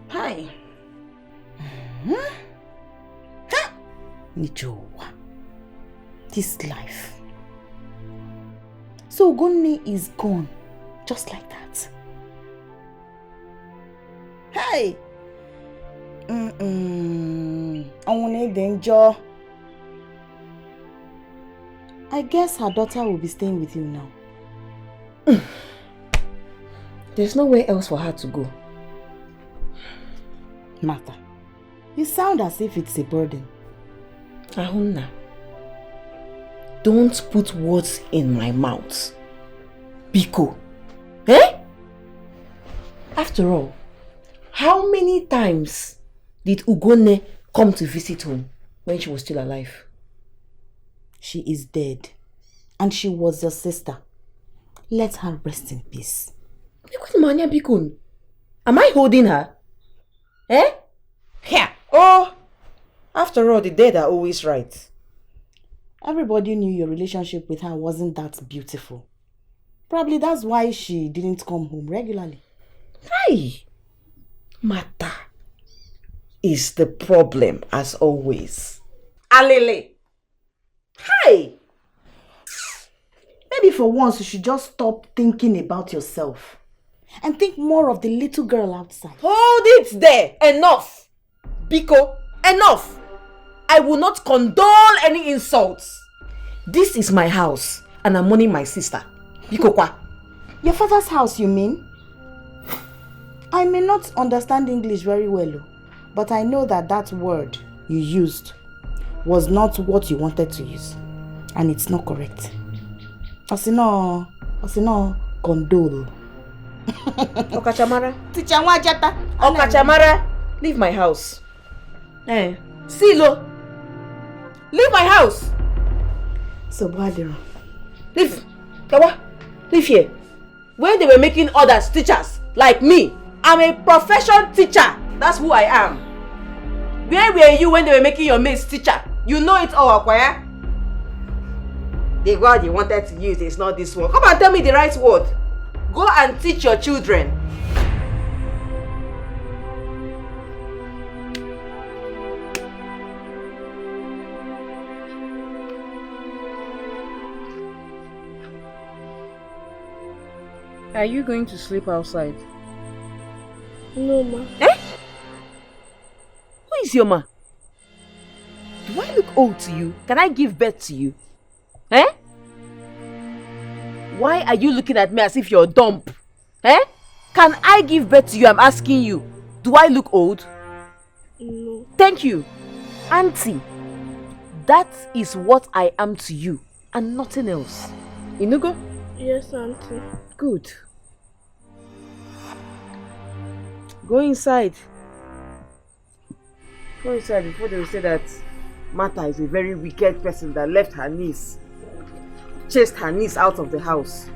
Hi. Nijowa. This life. So Gunni is gone, just like that. Hey! I guess her daughter will be staying with you now. There's nowhere else for her to go. Martha, you sound as if it's a burden. Ahunna, don't put words in my mouth. Biko. Eh? After all, how many times did Ugone come to visit home when she was still alive? She is dead. And she was your sister. Let her rest in peace. Am I holding her? Eh? Here. Oh! After all, the dead are always right. Everybody knew your relationship with her wasn't that beautiful. Probably that's why she didn't come home regularly. Hey! Mata is the problem as always. Alele! Hi! Maybe for once you should just stop thinking about yourself and think more of the little girl outside. Hold it there! Enough! Biko, enough! I will not condone any insults. This is my house and I'm mourning my sister. Biko kwa? Your father's house, you mean? I may not understand English very well, but I know that that word you used was not what you wanted to use. And it's not correct. Osino, condole. Okachamara. Okachamara, leave my house. Eh, Silo, leave my house. So Bwadiro. Leave. Kawa, leave here. When they were making others teachers like me, I'm a professional teacher. That's who I am. Where were you when they were making your mates teacher? You know it all, Akwaya. The word you wanted to use is not this one. Come and tell me the right word. Go and teach your children. Are you going to sleep outside? No, ma. Eh? Who is your ma? Do I look old to you? Can I give birth to you? Eh? Why are you looking at me as if you're dumb? Eh? Can I give birth to you? I'm asking you. Do I look old? No. Thank you. Auntie, that is what I am to you and nothing else. Inugo? Yes, auntie. Good. Go inside. Go inside before they will say that Martha is a very wicked person that left her niece, chased her niece out of the house.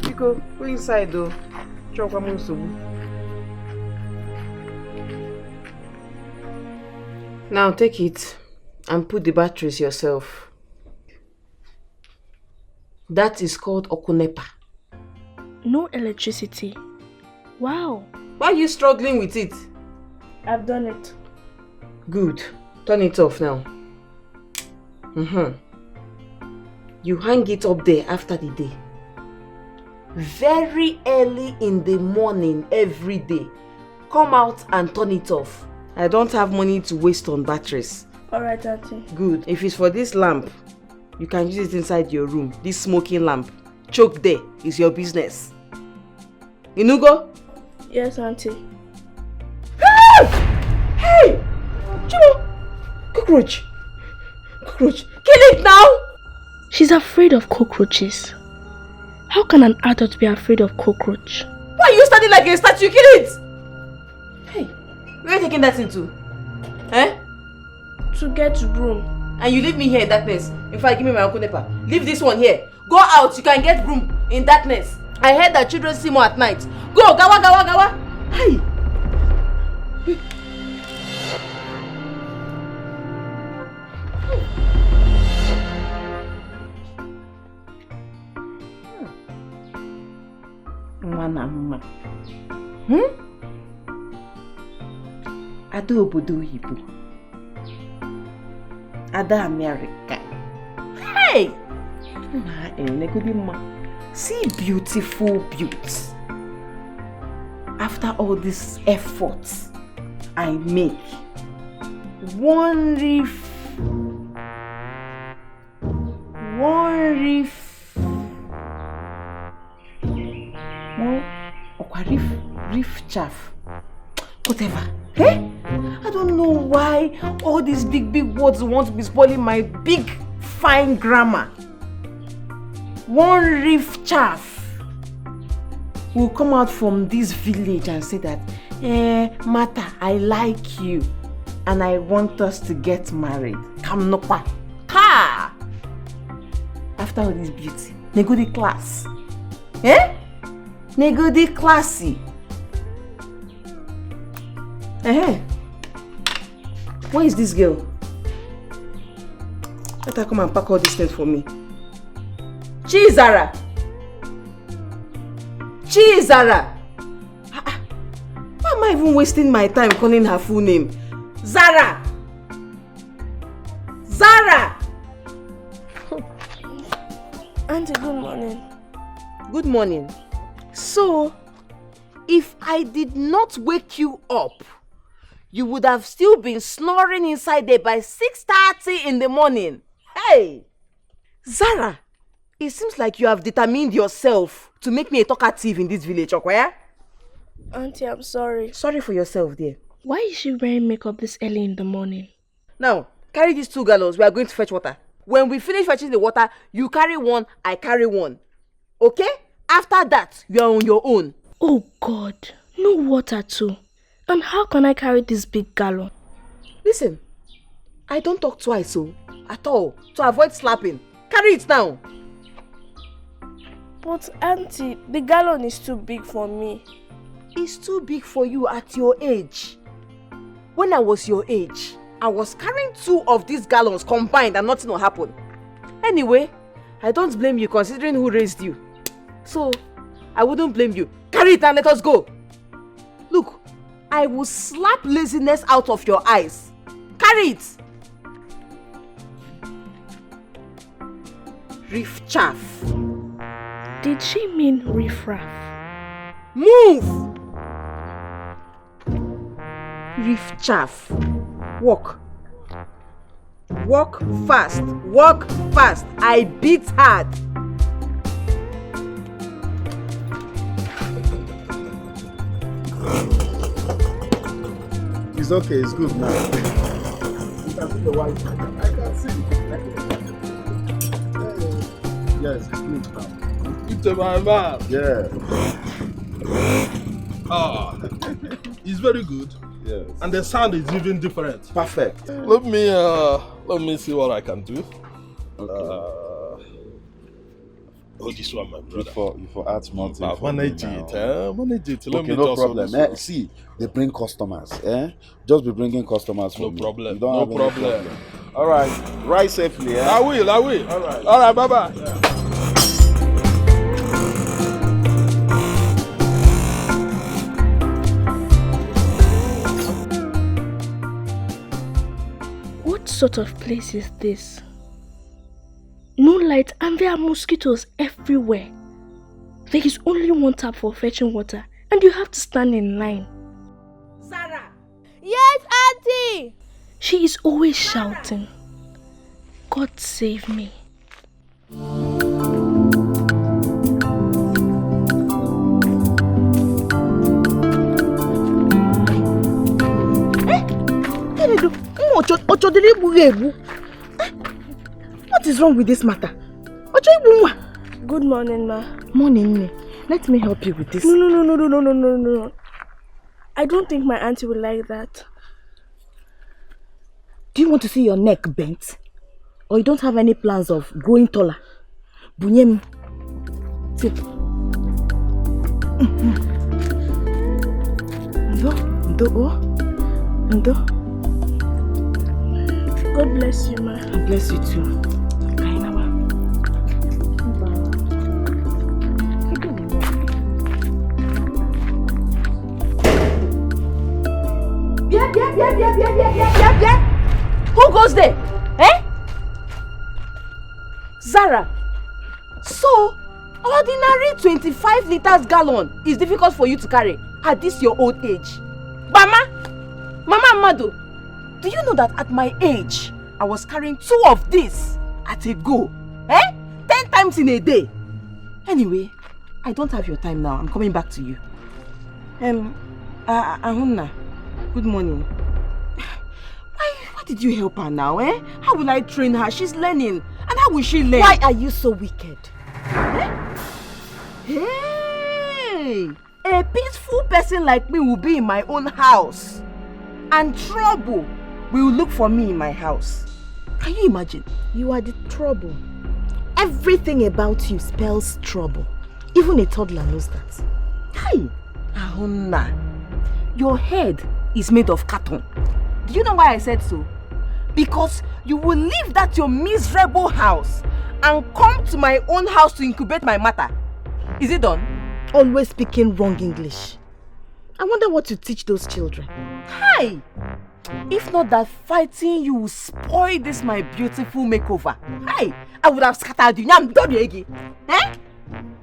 You go inside though. Now take it and put the batteries yourself. That is called Okunepa. No electricity. Wow. Why are you struggling with it? I've done it. Good. Turn it off now. You hang it up there after the day. Very early in the morning every day. Come out and turn it off. I don't have money to waste on batteries. Alright, auntie. Good. If it's for this lamp, you can use it inside your room. This smoking lamp. Choke there is your business. Inugo? Yes, auntie. Hey! Chimo! Cockroach! Cockroach! Kill it now! She's afraid of cockroaches. How can an adult be afraid of cockroach? Why are you standing like a statue? Kill it! Hey, where are you taking that into? Eh? To get broom. And you leave me here in darkness. In fact, give me my uncle Nepa. Leave this one here. Go out, you can get broom in darkness. I heard that children see more at night. Go, gawa, gawa, gawa. Hey! Mama. Ada obodo oyibo. Ada America. Hey! See beautiful beauty. After all this effort I make, one reef. Reef chaff. Whatever. Eh? I don't know why all these big words want to be spoiling my big fine grammar. One reef chaff will come out from this village and say that, Mata, I like you and I want us to get married. Come no pa. Ha! After all this beauty, nego the class. Eh? Nego the classy. Where is this girl? Let her come and pack all these things for me. Chizara! Why am I even wasting my time calling her full name? Zara! Auntie, good morning. Good morning. So, if I did not wake you up, you would have still been snoring inside there by 6:30 in the morning. Hey! Zara, it seems like you have determined yourself to make me a talkative in this village, okay? Auntie, I'm sorry. Sorry for yourself, dear. Why is she wearing makeup this early in the morning? Now, carry these 2 gallons. We are going to fetch water. When we finish fetching the water, you carry one, I carry one. Okay? After that, you are on your own. Oh God, no water too. And how can I carry this big gallon? Listen, I don't talk twice, at all, to avoid slapping. Carry it now. But Auntie, the gallon is too big for me. It's too big for you at your age. When I was your age, I was carrying 2 of these gallons combined and nothing will happen. Anyway, I don't blame you considering who raised you. So, I wouldn't blame you. Carry it and let us go. Look, I will slap laziness out of your eyes. Carry it. Reef chaff. Did she mean riffraff? Move! Reef chaff. Walk. Walk fast. Walk fast. I beat hard. It's okay, it's good now. You can see the white. I can see. Yes, it's good now. It's my man. Yeah. It's very good. Yes. And the sound is even different. Perfect. Let me see what I can do. Okay. This one, my brother. You for add small thing. Manage it. Manage it. Let Okay, me no just problem. See, they bring customers. Just be bringing customers for me. No problem. You don't No have any problem. All right. Ride safely. I will. All right. All right. Bye-bye. Yeah. What sort of place is this? No light and there are mosquitoes everywhere. There is only one tap for fetching water and you have to stand in line. Sarah! Yes, Auntie! She is always shouting. God save me. What is wrong with this matter? Good morning, ma. Morning. Let me help you with this. No. I don't think my auntie will like that. Do you want to see your neck bent? Or you don't have any plans of growing taller? Bunyem. Sit. Ndo. God bless you, ma. God bless you too. Yeah. Who goes there? Eh? Zara. So, ordinary 25 liters gallon is difficult for you to carry at this your old age. Mama Amado, do you know that at my age, I was carrying 2 of this at a go? 10 times in a day. Anyway, I don't have your time now. I'm coming back to you. Ahunna, good morning. Why did you help her now, How will I train her? She's learning. And how will she learn? Why are you so wicked? Hey! A peaceful person like me will be in my own house. And trouble will look for me in my house. Can you imagine? You are the trouble. Everything about you spells trouble. Even a toddler knows that. Hey! Ahunna, your head is made of carton. Do you know why I said so? Because you will leave that your miserable house and come to my own house to incubate my matter. Is it done? Always speaking wrong English. I wonder what you teach those children. Hi! If not that fighting you will spoil this my beautiful makeover. Hi! I would have scattered you. I'm done again.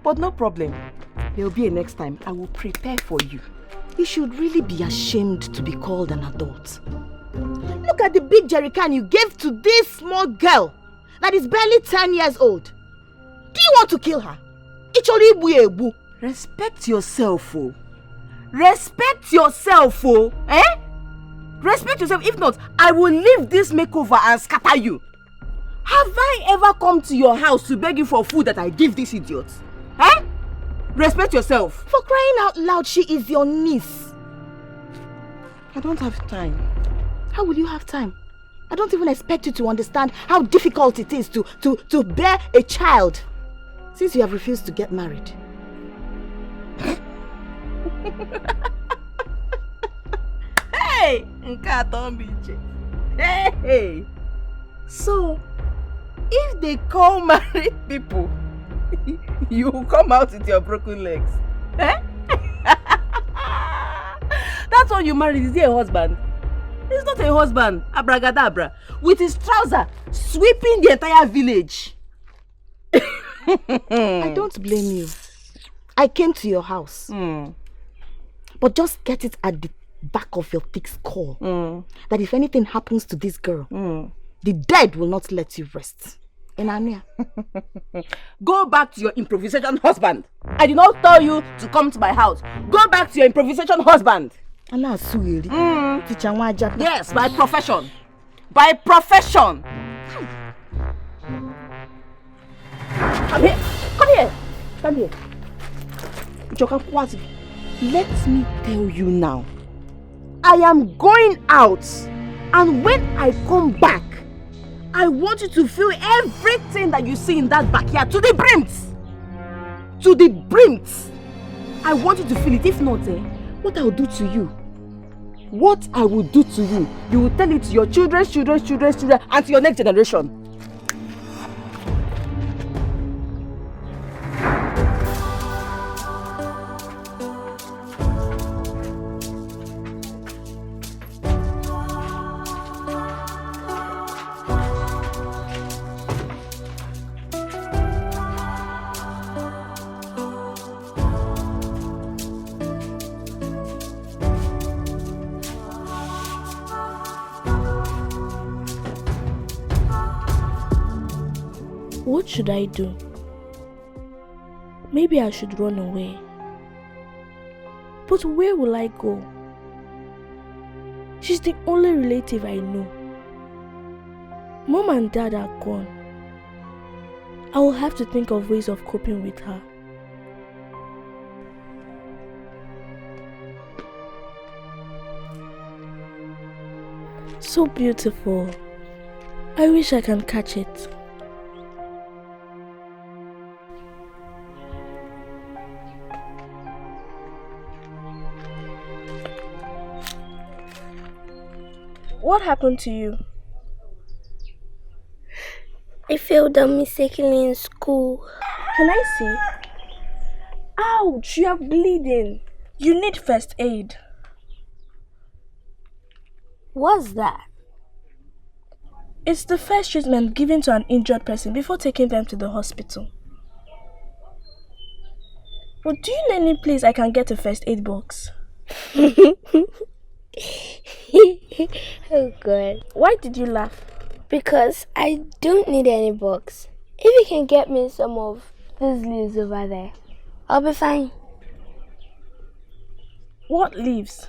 But no problem. There will be a next time. I will prepare for you. You should really be ashamed to be called an adult. Look at the big jerrycan you gave to this small girl that is barely 10 years old. Do you want to kill her? Respect yourself, oh. Respect yourself, oh. Respect yourself. If not, I will leave this makeover and scatter you. Have I ever come to your house to beg you for food that I give this idiot? Respect yourself. For crying out loud, she is your niece. I don't have time. How will you have time? I don't even expect you to understand how difficult it is to bear a child since you have refused to get married. Hey! Hey! So, if they call married people, you will come out with your broken legs. That's why you married. Is he a husband? He's not a husband. Abragadabra. With his trouser sweeping the entire village. I don't blame you. I came to your house. But just get it at the back of your thick skull that if anything happens to this girl, the dead will not let you rest. Go back to your improvisation husband. I did not tell you to come to my house. Go back to your improvisation husband. Yes, by profession. By profession. Come here. Come here. Let me tell you now. I am going out, and when I come back, I want you to feel everything that you see in that backyard to the brims. To the brims. I want you to feel it. If not, what I will do to you, what I will do to you, you will tell it to your children's children, and to your next generation. What should I do? Maybe I should run away. But where will I go? She's the only relative I know. Mom and Dad are gone. I will have to think of ways of coping with her. So beautiful. I wish I can catch it. What happened to you? I failed them mistakenly in school. Can I see? Ouch, you are bleeding. You need first aid. What's that? It's the first treatment given to an injured person before taking them to the hospital. But do you know any place I can get a first aid box? Oh God. Why did you laugh? Because I don't need any box. If you can get me some of these leaves over there, I'll be fine. What leaves?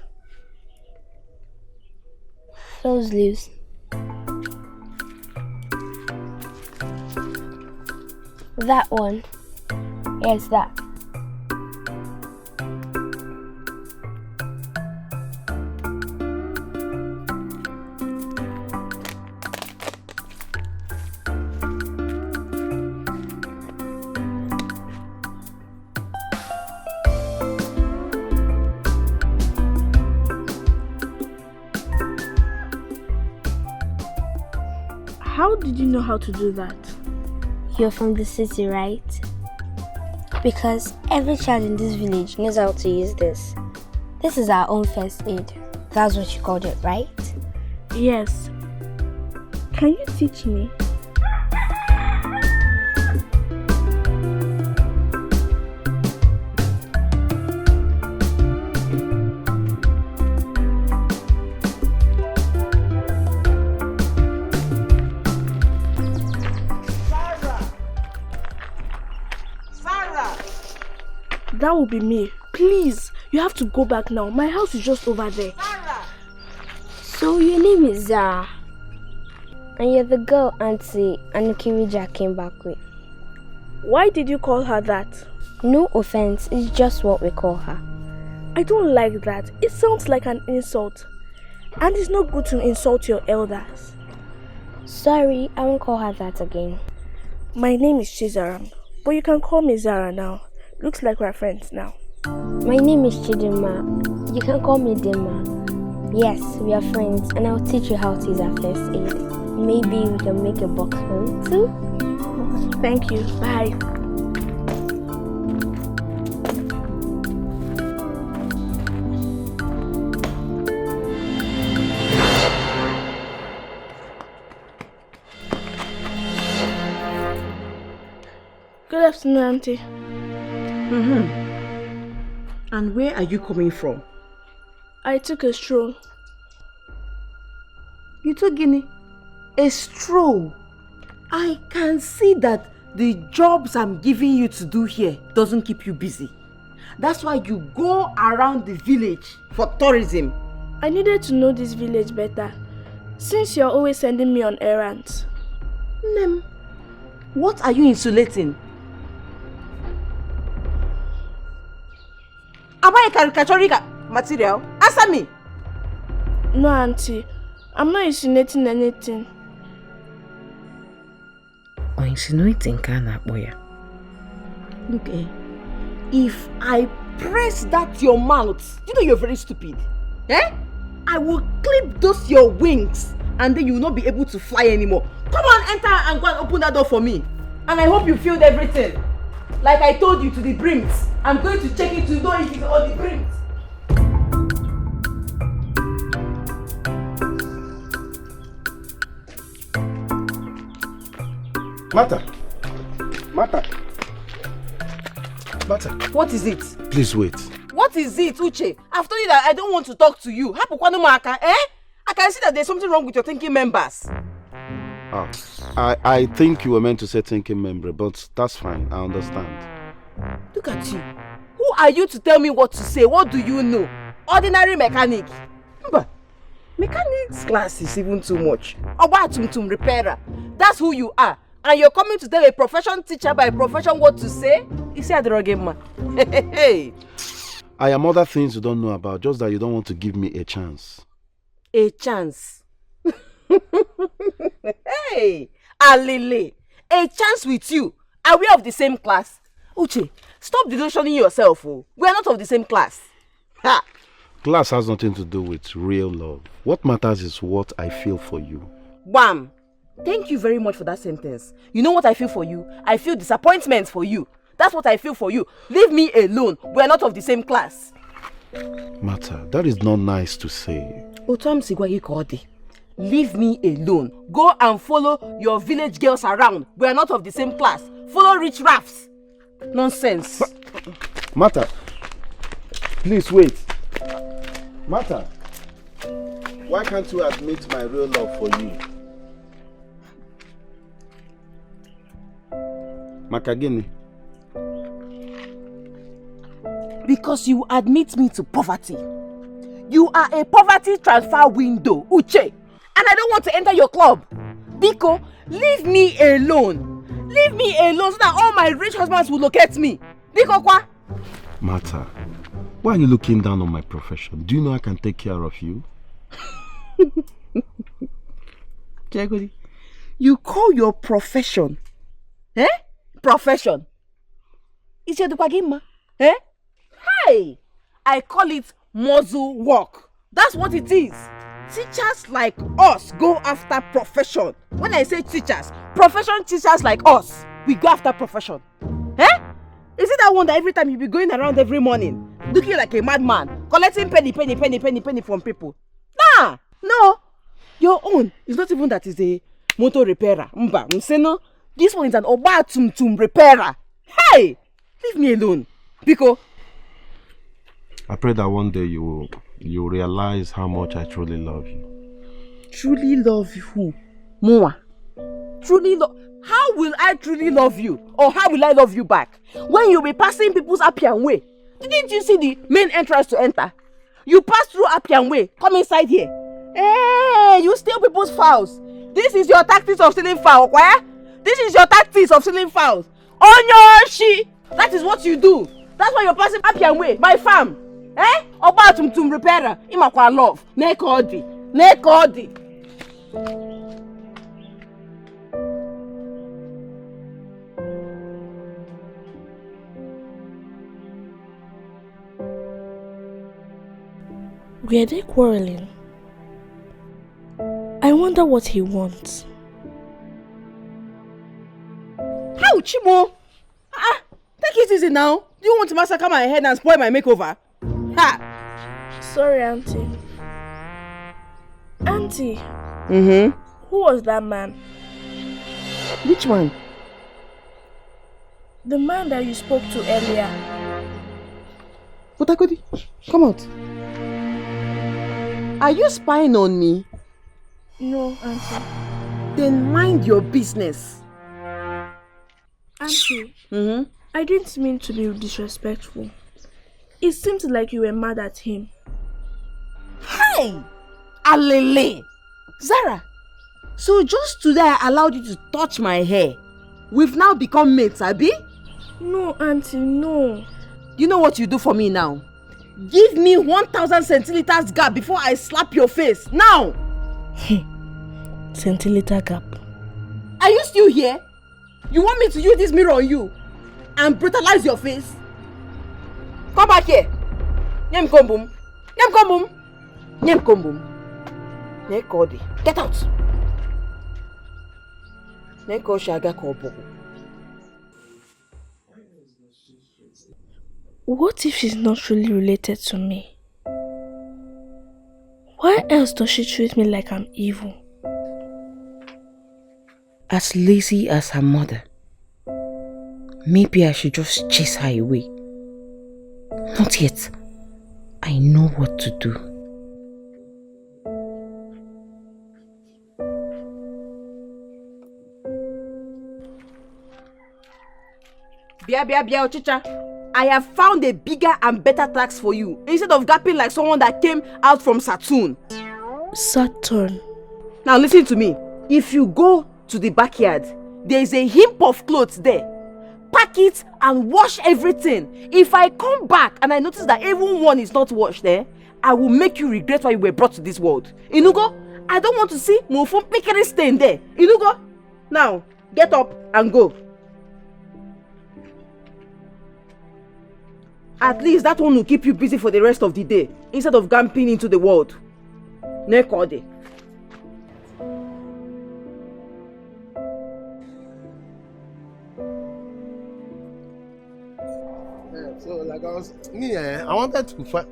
Those leaves. That one. Yes, that. How did you know how to do that? You're from the city, right? Because every child in this village knows how to use this. This is our own first aid. That's what you called it, right? Yes. Can you teach me? That will be me. Please, you have to go back now. My house is just over there. So your name is Zara. And you're the girl Aunty Anukirija came back with. Why did you call her that? No offense, it's just what we call her. I don't like that. It sounds like an insult. And it's not good to insult your elders. Sorry, I won't call her that again. My name is Chizaram, but you can call me Zara now. Looks like we're friends now. My name is Chidima. You can call me Dima. Yes, we are friends, and I'll teach you how to use our first aid. Maybe we can make a box for you too. Thank you. Bye. Good afternoon, Auntie. And where are you coming from? I took a stroll. You took Guinea? A stroll? I can see that the jobs I'm giving you to do here doesn't keep you busy. That's why you go around the village for tourism. I needed to know this village better, since you're always sending me on errands. Nem, what are you insulating? Am I a caricature material? Answer me! No, Auntie. I'm not insinuating anything. Or insinuating kana boya. Look, if I press that your mouth, you know you're very stupid. I will clip those your wings and then you will not be able to fly anymore. Come on, enter and go and open that door for me. And I hope you filled everything. Like I told you, to the brims. I'm going to check it to know if it's on the brims. Martha. What is it? Please wait. What is it, Uche? I've told you that I don't want to talk to you. I can see that there's something wrong with your thinking members. I think you were meant to say thinking member, but that's fine. I understand. Look at you. Who are you to tell me what to say? What do you know? Ordinary mechanic. But mechanic's class is even too much. Oba repairer. That's who you are. And you're coming to tell a profession teacher by profession what to say? You say man. Hey. I am other things you don't know about, just that you don't want to give me a chance. A chance? Hey, Alile, a chance with you. Are we of the same class? Uche, stop delusioning yourself. Oh. We are not of the same class. Ha! Class has nothing to do with real love. What matters is what I feel for you. Wham! Thank you very much for that sentence. You know what I feel for you? I feel disappointment for you. That's what I feel for you. Leave me alone. We are not of the same class. Martha, that is not nice to say. Leave me alone. Go and follow your village girls around. We are not of the same class. Follow rich rafts. Nonsense. Martha, please wait. Martha, why can't you admit my real love for you? Makagini. Because you admit me to poverty. You are a poverty transfer window, Uche. And I don't want to enter your club. Biko, leave me alone. Leave me alone so that all my rich husbands will locate me. Biko kwa? Martha, why are you looking down on my profession? Do you know I can take care of you? Jagodi, you call your profession? Eh? Profession? Is your dupagima? Eh? Hi! I call it muzzle work. That's what it is. Teachers like us go after profession. When I say teachers, profession teachers like us, we go after profession. Eh? Is it that one that every time you be going around every morning, looking like a madman, collecting penny from people? Nah! No! Your own is not even that is a motor repairer. Mseno. This one is an oba tum repairer. Hey! Leave me alone. Biko. I pray that one day you realize how much I truly love you. Truly love you who? Moa. Truly love. How will I truly love you? Or how will I love you back? When you be passing people's Appian way. Didn't you see the main entrance to enter? You pass through Appian way. Come inside here. Hey, you steal people's fowls. This is your tactics of stealing fowl, okay? This is your tactics of stealing fowls. Onyoshi! That is what you do. That's why you're passing Appian way, my farm. Eh? Oba tum repairer. Imakwa love. Nekodi. Were they quarreling? I wonder what he wants. How, Chimo? Take it easy now. Do you want to massacre my head and spoil my makeover? Ha! Sorry, Auntie. Auntie. Mm-hmm. Who was that man? Which one? The man that you spoke to earlier. Otakodi, come out. Are you spying on me? No, Auntie. Then mind your business. Auntie. Mm-hmm. I didn't mean to be disrespectful. It seemed like you were mad at him. Hey! Alele! Zara! So just today I allowed you to touch my hair. We've now become mates, Abi? No, Auntie, no. You know what you do for me now? Give me 1,000 centiliters gap before I slap your face. Now! Centiliter gap. Are you still here? You want me to use this mirror on you and brutalize your face? Come back here. Nyem kombum. Nekodi. Get out. Neko shaga kobo. What if she's not really related to me? Why else does she treat me like I'm evil? As lazy as her mother. Maybe I should just chase her away. Not yet. I know what to do. Bia, Ochicha. I have found a bigger and better task for you. Instead of gapping like someone that came out from Saturn. Saturn. Now listen to me. If you go to the backyard, there is a heap of clothes there. Pack it and wash everything. If I come back and I notice that even one is not washed there, I will make you regret why you were brought to this world. Inugo, I don't want to see Mufun Pikeri stain there. Inugo, now get up and go. At least that one will keep you busy for the rest of the day instead of gamping into the world. Nekode. So like I wanted to find.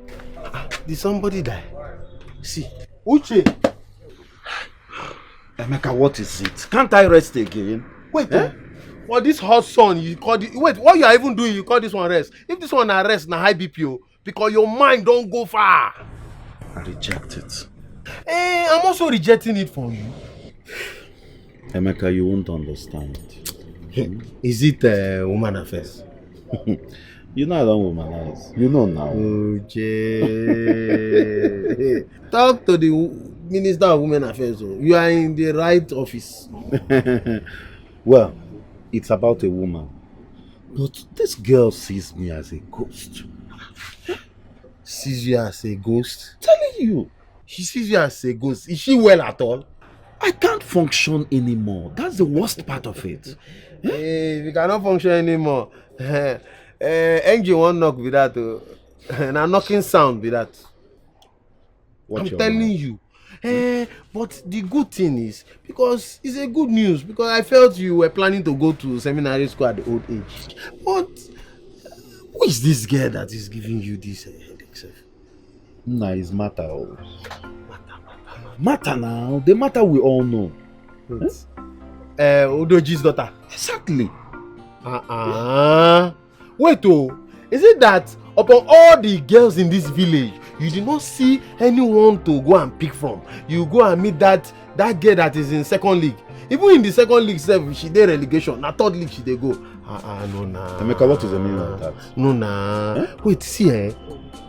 Did somebody die? See, Uche. Emeka, what is it? Can't I rest again? Wait, for this hot sun, you call it. Wait, what you are even doing? You call this one rest? If this one na rest, na high BPO, because your mind don't go far. I reject it. I'm also rejecting it from you. Emeka, you won't understand. Is it woman affairs? You know I don't womanize. You know now. Okay. Talk to the Minister of Women Affairs. You are in the right office. Well, it's about a woman. But this girl sees me as a ghost. Sees you as a ghost? Telling you. She sees you as a ghost. Is she well at all? I can't function anymore. That's the worst part of it. Hey, we cannot function anymore. Engine won't knock with that. And a knocking sound with that. I'm telling you. But the good thing is, because it's a good news, because I felt you were planning to go to seminary school at the old age. But who is this girl that is giving you this headache? Nah, it's matter. Matter now. The matter we all know. Odoji's daughter. Exactly. Wait, is it that upon all the girls in this village, you did not see anyone to go and pick from? You go and meet that girl that is in second league. Even in the second league self, she did relegation. Na third league she dey go. No nah. Emeka, what is the meaning of that? No nah. Wait, see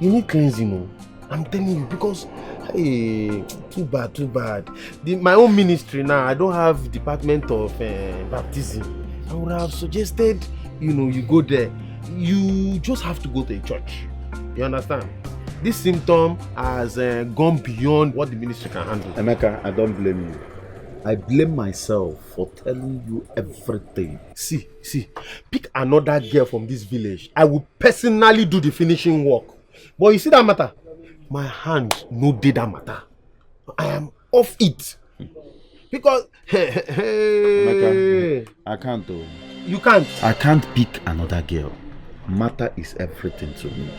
you need cleansing. I'm telling you, because hey, too bad. My own ministry now, I don't have department of baptism. I would have suggested, you go there. You just have to go to a church. You understand? This symptom has gone beyond what the ministry can handle. Emeka, I don't blame you. I blame myself for telling you everything. See, pick another girl from this village. I will personally do the finishing work. But you see that matter? My hand no did that matter. I am off it. Because Emeka, I can't though. You can't. I can't pick another girl. Matter is everything to me.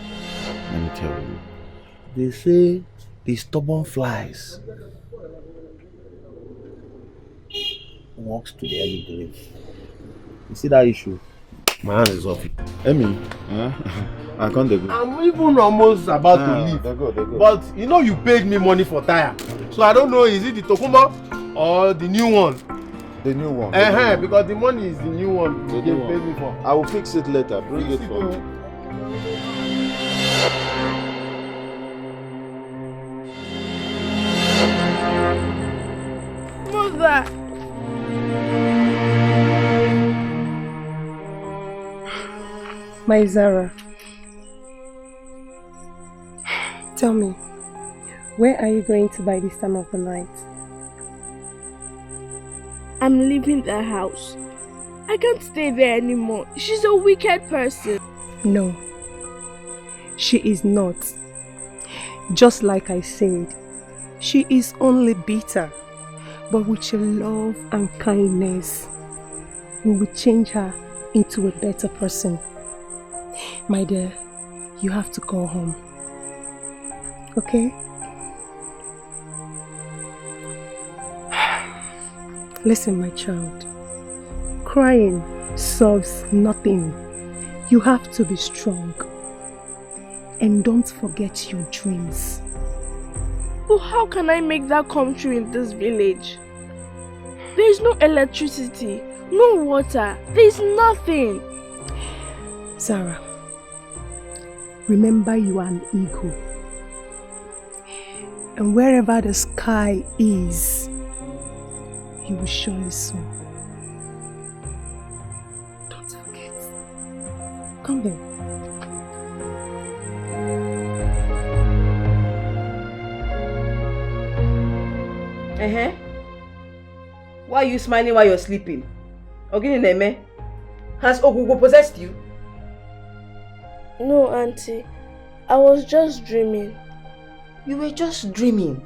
Let me tell you. They say the stubborn flies walks to the early grave. You see that issue? My hand is off it. Emi, I can't go. I'm even almost about to leave. They go. But you paid me money for tire. So I don't know, is it the Tokumba or the new one? The new one. Because the money is the new one you paid me for. I will fix it later. Bring it for me. Mother! My Zara, tell me, where are you going to by this time of the night? I'm leaving the house. I can't stay there anymore. She's a wicked person. No, she is not. Just like I said, she is only bitter. But with your love and kindness, we will change her into a better person. My dear, you have to go home. Okay? Listen, my child. Crying solves nothing. You have to be strong. And don't forget your dreams. But how can I make that come true in this village? There is no electricity, no water, there is nothing. Zara, remember you are an eagle. And wherever the sky is, you will surely soar. Don't forget. Come here. Why are you smiling while you're sleeping? Ogineneme, has Ogugo possessed you? No, Auntie. I was just dreaming. You were just dreaming.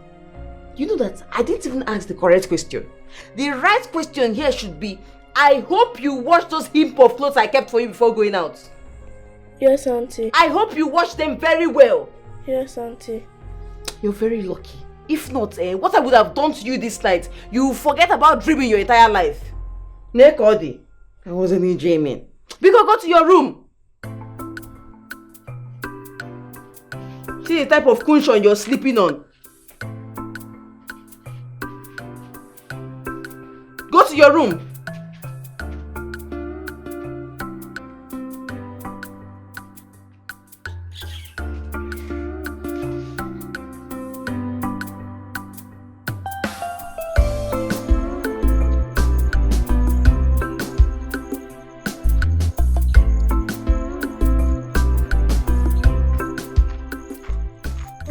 You know that I didn't even ask the correct question. The right question here should be, I hope you washed those heap of clothes I kept for you before going out. Yes, Auntie. I hope you wash them very well. Yes, Auntie. You're very lucky. If not, what I would have done to you this night, you forget about dreaming your entire life. Nekodi, I wasn't even dreaming. Because go to your room. See the type of cushion you're sleeping on. Go to your room.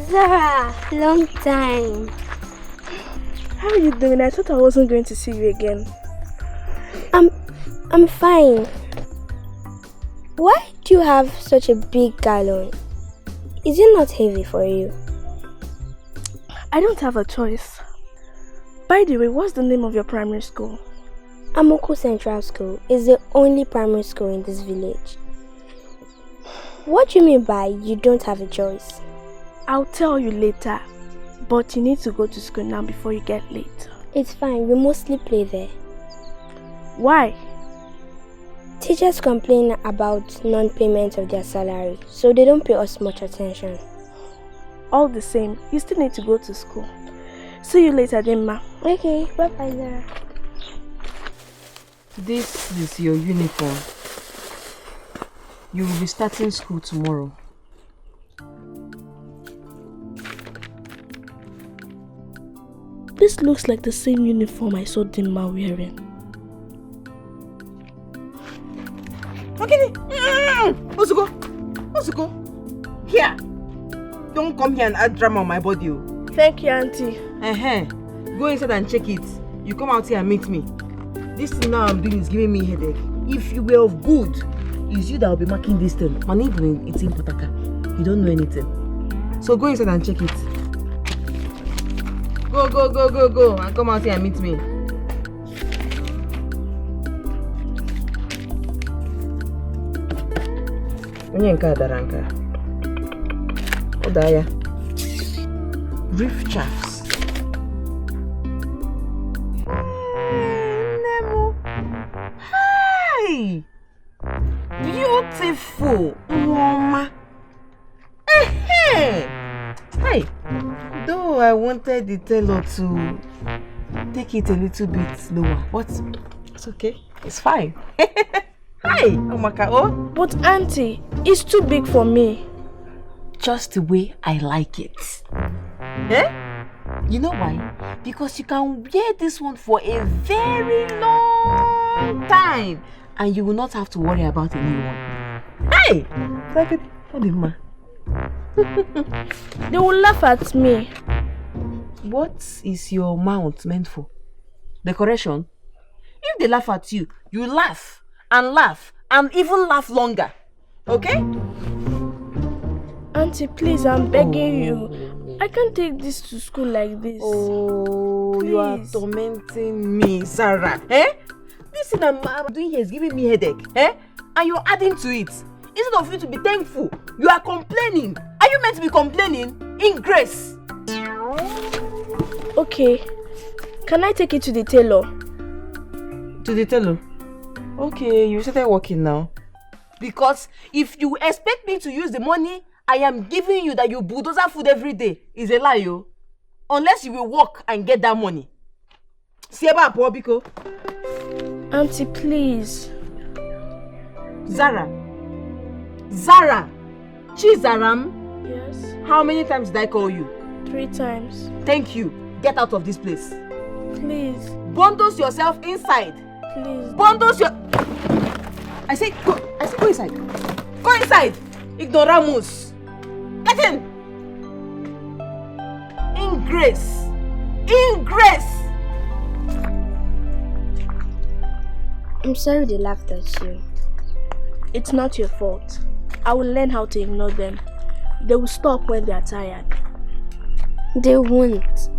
Zara, long time. How are you doing? I thought I wasn't going to see you again. I'm fine. Why do you have such a big gallon? Is it not heavy for you? I don't have a choice. By the way, what's the name of your primary school? Amoko Central School is the only primary school in this village. What do you mean by you don't have a choice? I'll tell you later, but you need to go to school now before you get late. It's fine, we mostly play there. Why? Teachers complain about non-payment of their salary, so they don't pay us much attention. All the same, you still need to go to school. See you later then, ma. Okay, bye-bye, Zara. This is your uniform. You will be starting school tomorrow. This looks like the same uniform I saw Dimma wearing. Okay, Ozuko. Here. Don't come here and add drama on my body. Thank you, Auntie. Go inside and check it. You come out here and meet me. This thing now I'm doing is giving me a headache. If you were of good, it's you that will be marking this thing. It's in Potaka. You don't know anything. So go inside and check it. Go and come out here and meet me. Odaya. Reef chaps. Nemo. Hi. Beautiful. Mama. Hey. Though I wanted the tailor to take it a little bit lower, but it's okay. It's fine. Hi, Omaka. But Auntie, it's too big for me. Just the way I like it. You know why? Because you can wear this one for a very long time and you will not have to worry about a new one. Hey! They will laugh at me. What is your mouth meant for? Decoration? If they laugh at you, you laugh and even laugh longer. Okay? Auntie, please, I'm begging you. I can't take this to school like this. Oh, please. You are tormenting me, Sarah. This thing I'm doing here is giving me headache. And you're adding to it. Instead of you to be thankful, you are complaining. Are you meant to be complaining? In grace. Okay. Can I take it to the tailor? To the tailor? Okay, you started working now. Because if you expect me to use the money I am giving you that you bulldozer food every day, is a lie, yo. Unless you will work and get that money. Sieba Apobiko. Auntie, please. Zara. Chizaram. Yes? How many times did I call you? 3 times. Thank you. Get out of this place. Please. Bundles yourself inside. Please. Bundles your... I said go inside. Go inside. Ignoramus. Get in. In grace. I'm sorry they laughed at you. It's not your fault. I will learn how to ignore them. They will stop when they are tired. They won't.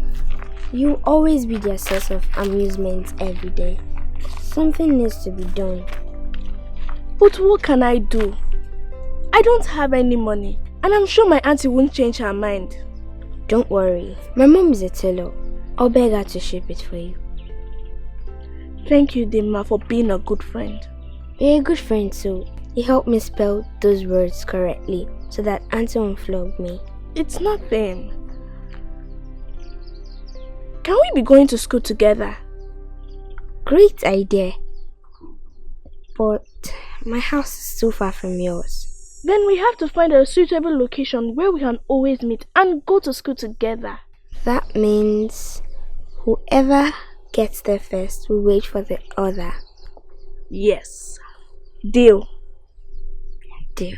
You always be their source of amusement every day. Something needs to be done. But what can I do? I don't have any money, and I'm sure my auntie won't change her mind. Don't worry, my mom is a tailor. I'll beg her to shape it for you. Thank you, Dima, for being a good friend. You're a good friend too. You helped me spell those words correctly so that auntie won't flog me. It's nothing. Can we be going to school together? Great idea. But my house is too far from yours. Then we have to find a suitable location where we can always meet and go to school together. That means whoever gets there first will wait for the other. Yes. Deal. Deal.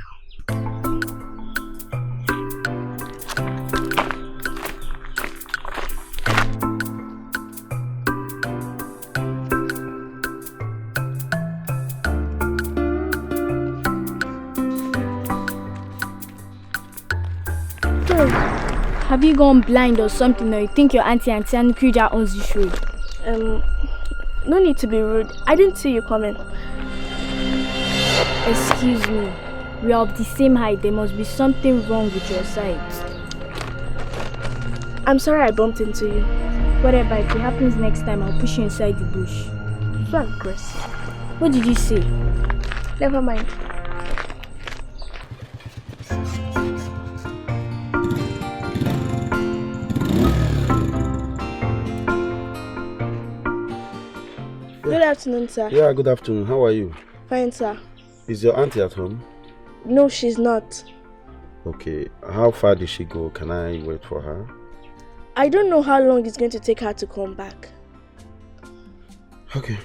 Have you gone blind or something, or you think your auntie Krija owns this road? No need to be rude. I didn't see you coming. Excuse me. We are of the same height. There must be something wrong with your sight. I'm sorry I bumped into you. Whatever, if it happens next time, I'll push you inside the bush. So aggressive. What did you say? Never mind. Good afternoon, sir. Yeah, good afternoon. How are you? Fine, sir. Is your auntie at home? No, she's not. Okay. How far did she go? Can I wait for her? I don't know how long it's going to take her to come back. Okay.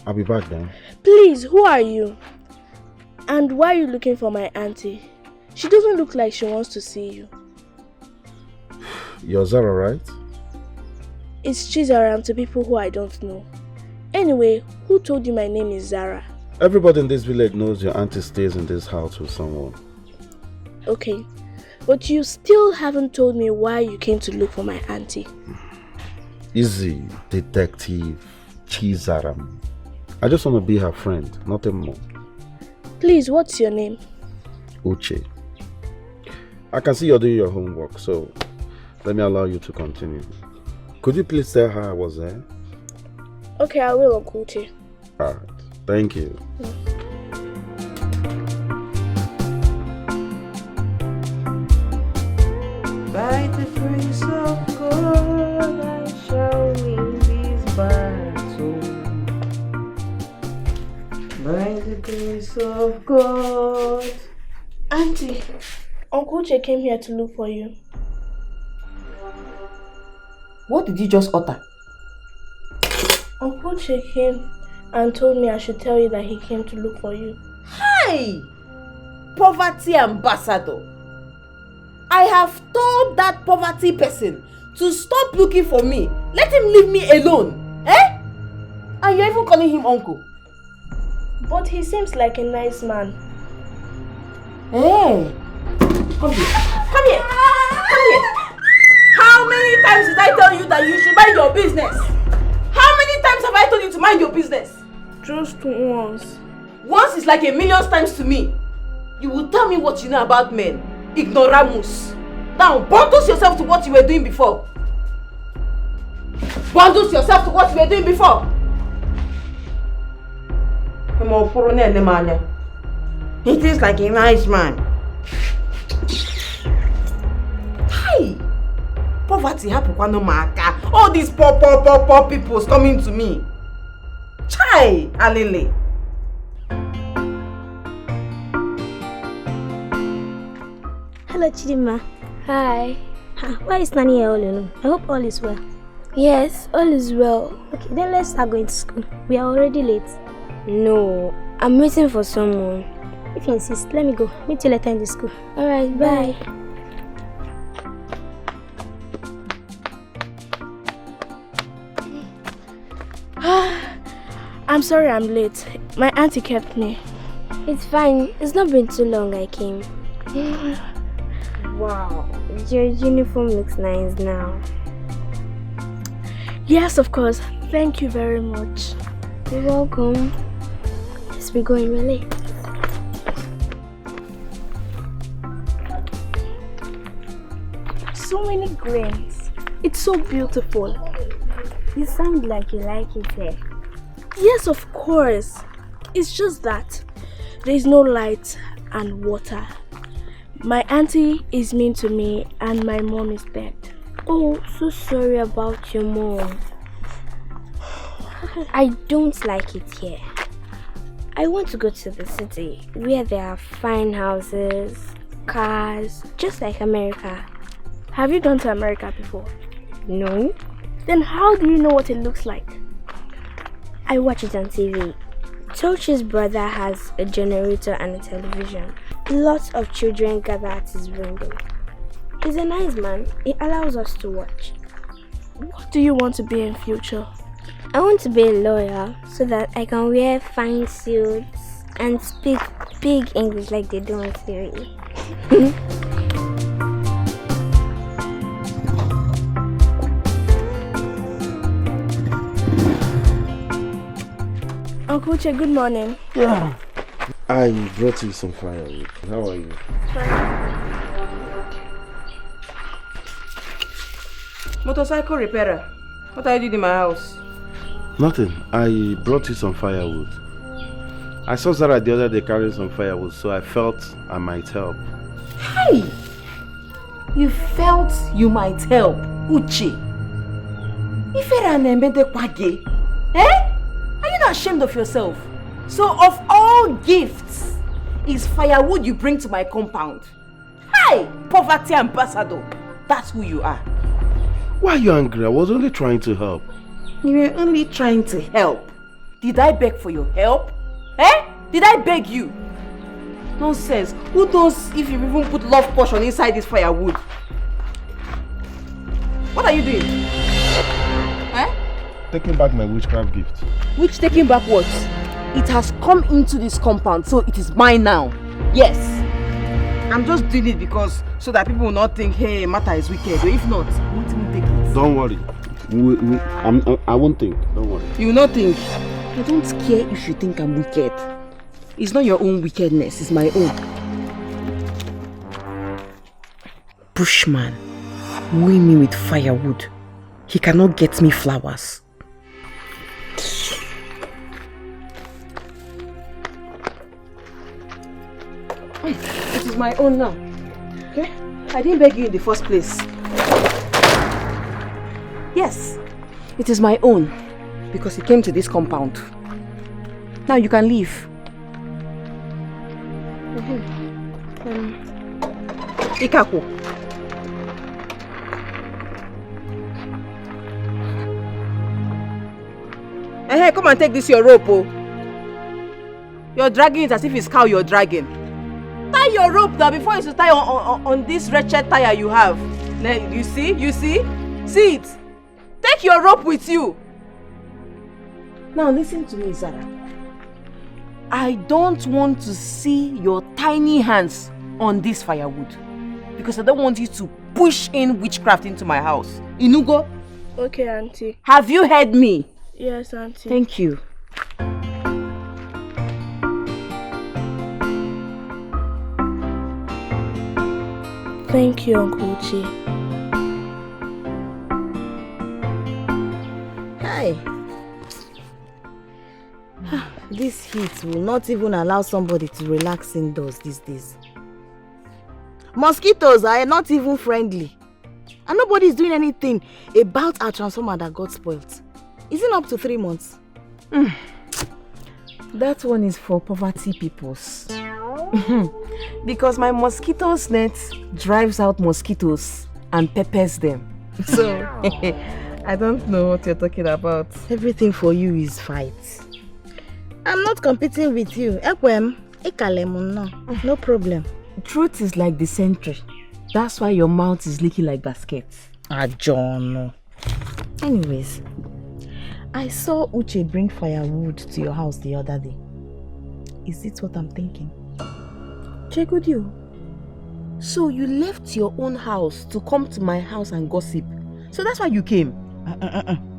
I'll be back then. Please, who are you? And why are you looking for my auntie? She doesn't look like she wants to see you. You're Zara, right? It's Chizaram to people who I don't know. Anyway, who told you my name is Zara? Everybody in this village knows your auntie stays in this house with someone. Okay, but you still haven't told me why you came to look for my auntie. Easy, Detective Chizaram. I just want to be her friend, nothing more. Please, what's your name? Uche. I can see you're doing your homework, so let me allow you to continue. Could you please tell her I was there? Okay, I will, Uncle Uche. Alright, thank you. By the grace of God, I shall win this battle. By the grace of God. Auntie, Uncle Uche came here to look for you. What did you just utter? Uncle Uche came and told me I should tell you that he came to look for you. Hi! Poverty ambassador. I have told that poverty person to stop looking for me. Let him leave me alone. Eh? And you're even calling him uncle. But he seems like a nice man. Hey! Come here. Come here. Come here. How many times did I tell you that you should mind your business? How many times have I told you to mind your business? Just once. Once is like a million times to me. You will tell me what you know about men. Ignoramus. Now, bundle yourself to what you were doing before. Bundle yourself to what you were doing before. He thinks like a nice man. Hi! Poverty happen maka. All these poor people coming to me. Chai, Alele. Hello, Chidima. Hi. Why is Nani here all alone? I hope all is well. Yes, all is well. Okay, then let's start going to school. We are already late. No, I'm waiting for someone. If you insist, let me go. Meet you later in the school. Alright, bye. I'm sorry I'm late. My auntie kept me. It's fine. It's not been too long I came. Wow, your uniform looks nice now. Yes, of course. Thank you very much. You're welcome. Let's be going, we're late. so many grains. It's so beautiful. You sound like you like it here. Yes, of course. It's just that there's no light and water. My auntie is mean to me and my mom is dead. Oh, so sorry about your mom. I don't like it here. I want to go to the city where there are fine houses, cars, just like America. Have you gone to America before? No. Then how do you know what it looks like? I watch it on TV. Tochi's brother has a generator and a television. Lots of children gather at his window. He's a nice man. He allows us to watch. What do you want to be in future? I want to be a lawyer so that I can wear fine suits and speak big English like they do on TV. Uncle Che, good morning. Yeah. I brought you some firewood. How are you? Motorcycle repairer. What are you doing in my house? Nothing. I brought you some firewood. I saw Zara the other day carrying some firewood, so I felt I might help. Hey! You felt you might help, Uche. Ifera nemede kwage. Eh? Are you not ashamed of yourself? So of all gifts, is firewood you bring to my compound. Hi, poverty ambassador. That's who you are. Why are you angry? I was only trying to help. You were only trying to help. Did I beg for your help? Eh? Did I beg you? Nonsense. Who knows if you even put love potion inside this firewood? What are you doing? Eh? Taking back my witchcraft gift. Which taking back what? It has come into this compound, so it is mine now. Yes. I'm just doing it because so that people will not think, hey, Mata is wicked. But if not, I won't even take it. Don't worry. I won't think. Don't worry. You will not think. I don't care if you think I'm wicked. It's not your own wickedness, it's my own. Bushman, wooing me with firewood. He cannot get me flowers. It is my own now. Okay? I didn't beg you in the first place. Yes, it is my own because he came to this compound. Now you can leave. Ikako. Hey, come and take this your rope, oh. You're dragging it as if it's cow you're dragging. Tie your rope now before you tie on this wretched tire you have. You see? You see? See it? Take your rope with you. Now listen to me, Zara. I don't want to see your tiny hands on this firewood. Because I don't want you to push in witchcraft into my house. Inugo? Okay, Auntie. Have you heard me? Yes, Auntie. Thank you. Thank you, Uncle Chi. Hi. This heat will not even allow somebody to relax indoors these days. Mosquitoes are not even friendly. And nobody is doing anything about our transformer that got spoiled. Isn't it up to 3 months? That one is for poverty peoples. Because my mosquitoes net drives out mosquitoes and peppers them. So, I don't know what you're talking about. Everything for you is fight. I'm not competing with you. No problem. Truth is like the sentry. That's why your mouth is leaking like baskets. John. Anyways, I saw Uche bring firewood to your house the other day. Is it what I'm thinking? Check with you. So you left your own house to come to my house and gossip. So that's why you came.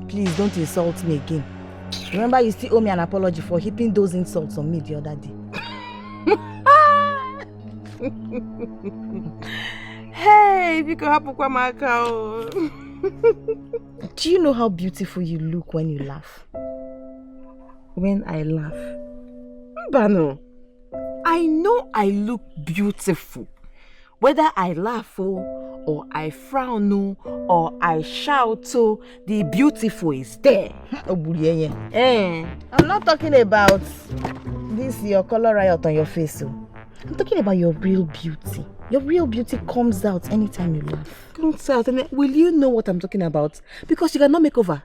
Please don't insult me again. Remember, you still owe me an apology for heaping those insults on me the other day. Hey, Biko hapukwa maka. Do you know how beautiful you look when you laugh? When I laugh? Mbano, I know I look beautiful. Whether I laugh or I frown or I shout, the beautiful is there. I'm not talking about this your color riot on your face. I'm talking about your real beauty. Your real beauty comes out anytime you laugh. Comes out, and will you know what I'm talking about? Because you cannot make over.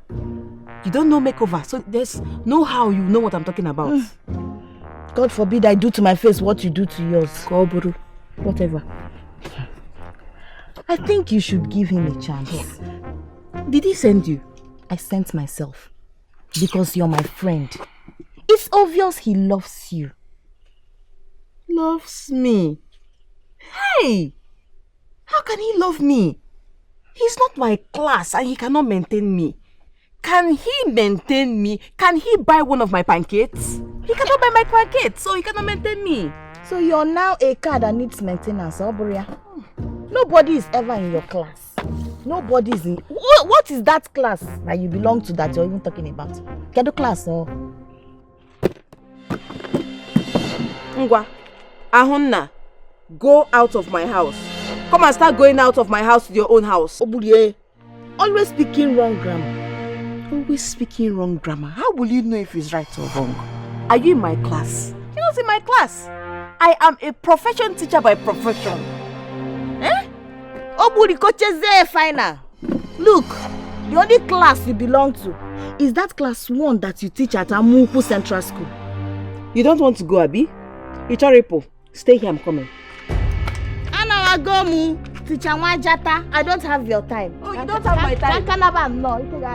You don't know makeover, so there's no how you know what I'm talking about. God forbid I do to my face what you do to yours. Koburu, whatever. I think you should give him a chance. Did he send you? I sent myself. Because you're my friend. It's obvious he loves you. Loves me? Hey! How can he love me? He's not my class and he cannot maintain me. Can he maintain me? Can he buy one of my pancakes? He cannot buy my pancakes, so he cannot maintain me. So you're now a car that needs maintenance, Oburia. Nobody is ever in your class. Nobody is in... What is that class that you belong to that you're even talking about? Kedu class, or? Ngwa, Ahunna, go out of my house. Come and start going out of my house to your own house. Oburie, always speaking wrong grammar. Always speaking wrong grammar. How will you know if it's right or wrong? Are you in my class? You're not in my class. I am a profession teacher by profession. Oburi kocheze final. Look, the only class you belong to is that class 1 that you teach at Amuku Central School. You don't want to go, Abi? Ichoripo, stay here, I'm coming. Anawagomu, teacher Wajata, I don't have your time. Oh, you don't have my time.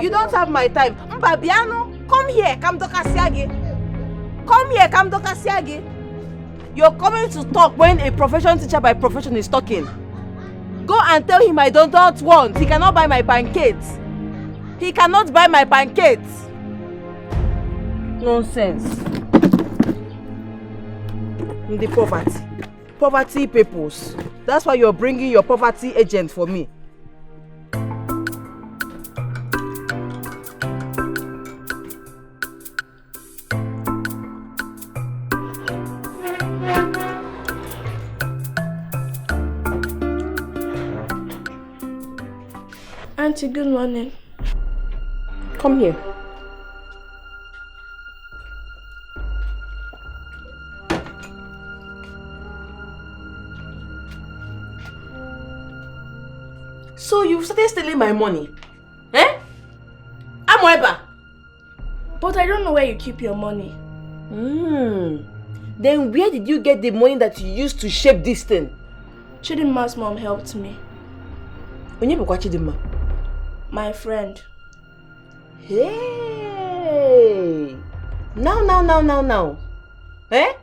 You don't have my time. Mbabiano, come here, Kamdokasiage. Come here, Kamdokasiage. You're coming to talk when a profession teacher by profession is talking. Go and tell him I don't want. He cannot buy my pancakes. He cannot buy my pancakes. Nonsense. The poverty. Poverty peoples. That's why you're bringing your poverty agent for me. Auntie, good morning. Come here. So you've started stealing my money? Eh? Amoeba! But I don't know where you keep your money. Then where did you get the money that you used to shape this thing? Chidimma's mom helped me. Onyebukwa Chidimma? My friend. Hey! Now. Eh?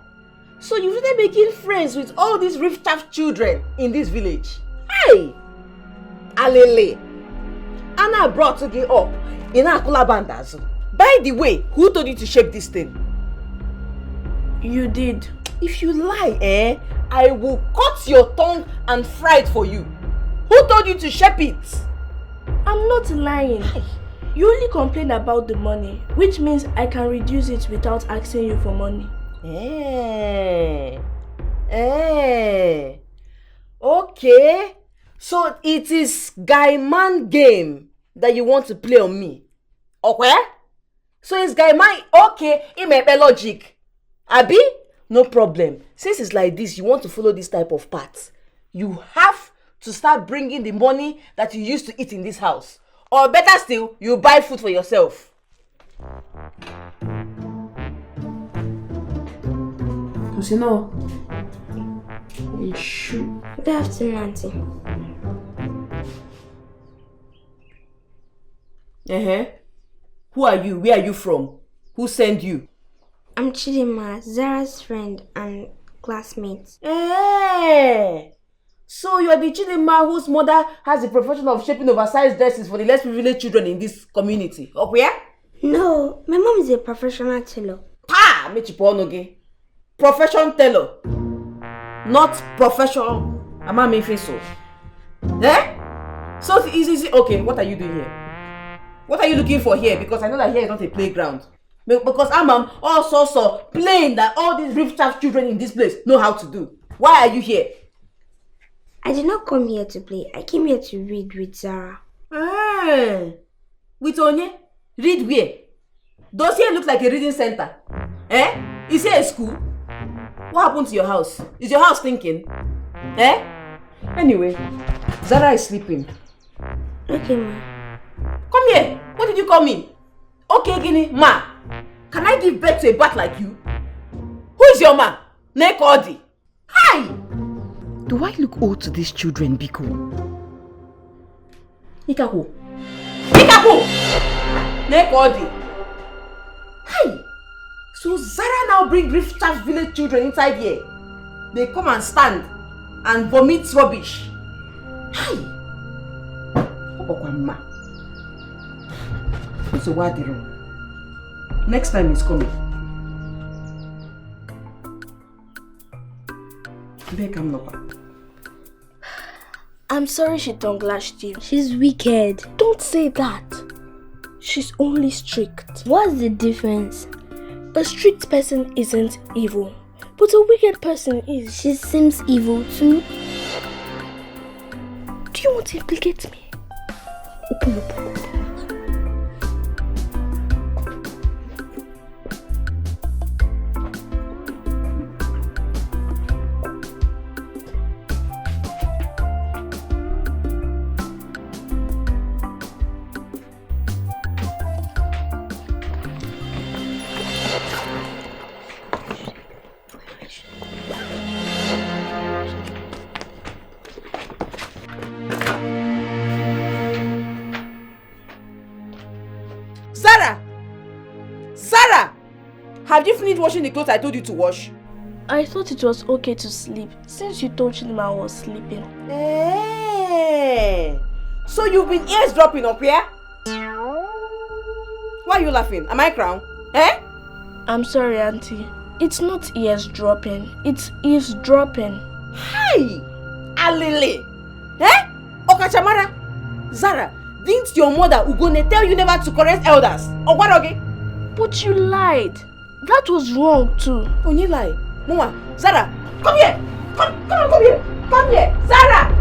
So you've started making friends with all these rich-taff children in this village? Hey! Alele! Anna brought you up in Akula Bandazo. By the way, who told you to shape this thing? You did. If you lie, I will cut your tongue and fry it for you. Who told you to shape it? I'm not lying. You only complain about the money, which means I can reduce it without asking you for money. Okay. So it is guy man game that you want to play on me. Okay? So it's guy man. Okay, it may be logic. Abi? No problem. Since it's like this, you want to follow this type of path. You have to start bringing the money that you used to eat in this house. Or better still, you buy food for yourself. Because you know, you should. Good afternoon, Auntie. Who are you? Where are you from? Who sent you? I'm Chidimma, Zara's friend and classmate. So you are the Chidimma whose mother has the profession of shaping oversized dresses for the less privileged children in this community. Up here? No, my mom is a professional tailor. Mechiponoge. Profession tailor. Not professional. Ama me so. Eh? So easy. Okay, what are you doing here? What are you looking for here? Because I know that here is not a playground. Because I'm all sorts of playing that all these rich-ass children in this place know how to do. Why are you here? I did not come here to play. I came here to read with Zara. With Onye? Read where? Does here look like a reading center? Eh? Is here a school? What happened to your house? Is your house thinking? Eh? Anyway, Zara is sleeping. Okay, ma. Come here. What did you call me? Okay, Guinea. Ma. Can I give birth to a bat like you? Who is your ma? Nekodi. Hi! Do I look old to these children, Biko? Ikaku. Nekodi. Hi! So Zara now bring rich-ass village children inside here. They come and stand and vomit rubbish. Hi! Ma. So what the room? Next time he's coming. I'm sorry she tongue-lashed you. She's wicked. Don't say that. She's only strict. What's the difference? A strict person isn't evil, but a wicked person is. She seems evil too. Do you want to implicate me? Open your book. Have you finished washing the clothes I told you to wash? I thought it was okay to sleep since you told Chidima I was sleeping. Hey, so you've been eavesdropping up here? Why are you laughing? Am I crowned? Eh? I'm sorry, Auntie. It's not eavesdropping. It's eavesdropping. Hi! Alele! Eh? Okachamara? Zara, didn't your mother Ugone tell you never to correct elders? Or what again? But you lied. That was wrong too. Only lie. Mama, Zara, come here! Come here! Come here! Zara!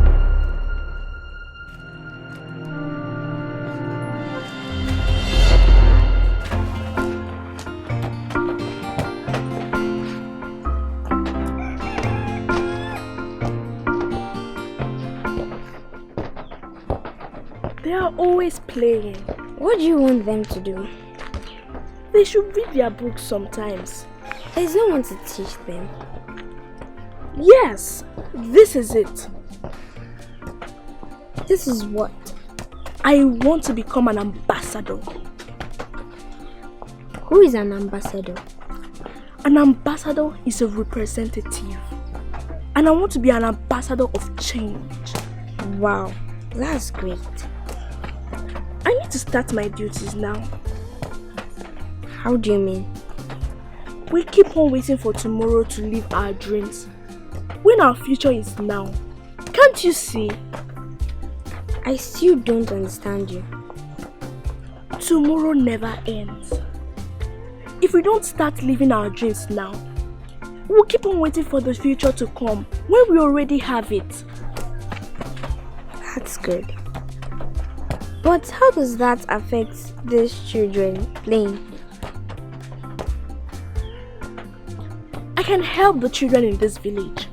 They are always playing. What do you want them to do? They should read their books sometimes. There's no one to teach them. Yes, this is it. This is what? I want to become an ambassador. Who is an ambassador? An ambassador is a representative. And I want to be an ambassador of change. Wow, that's great. I need to start my duties now. How do you mean? We keep on waiting for tomorrow to live our dreams, when our future is now. Can't you see? I still don't understand you. Tomorrow never ends. If we don't start living our dreams now, we'll keep on waiting for the future to come when we already have it. That's good. But how does that affect these children playing? I can help the children in this village.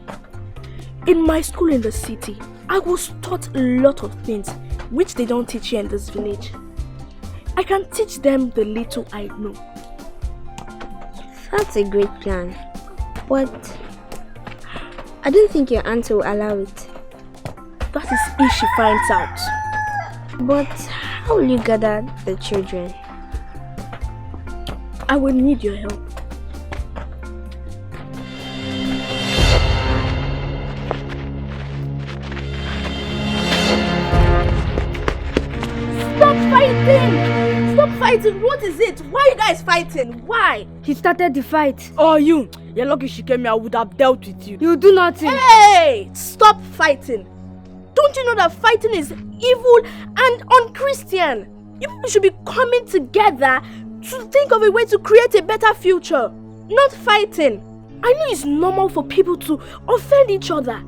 In my school in the city, I was taught a lot of things which they don't teach here in this village. I can teach them the little I know. That's a great plan. But I don't think your aunt will allow it. That is if she finds out. But how will you gather the children? I will need your help. Stop fighting! Stop fighting! What is it? Why are you guys fighting? Why? He started the fight. Oh, you! You're lucky she came here. I would have dealt with you. You do nothing. Hey! Stop fighting! Do Don't you know that fighting is evil and unchristian? You people should be coming together to think of a way to create a better future, not fighting. I know it's normal for people to offend each other,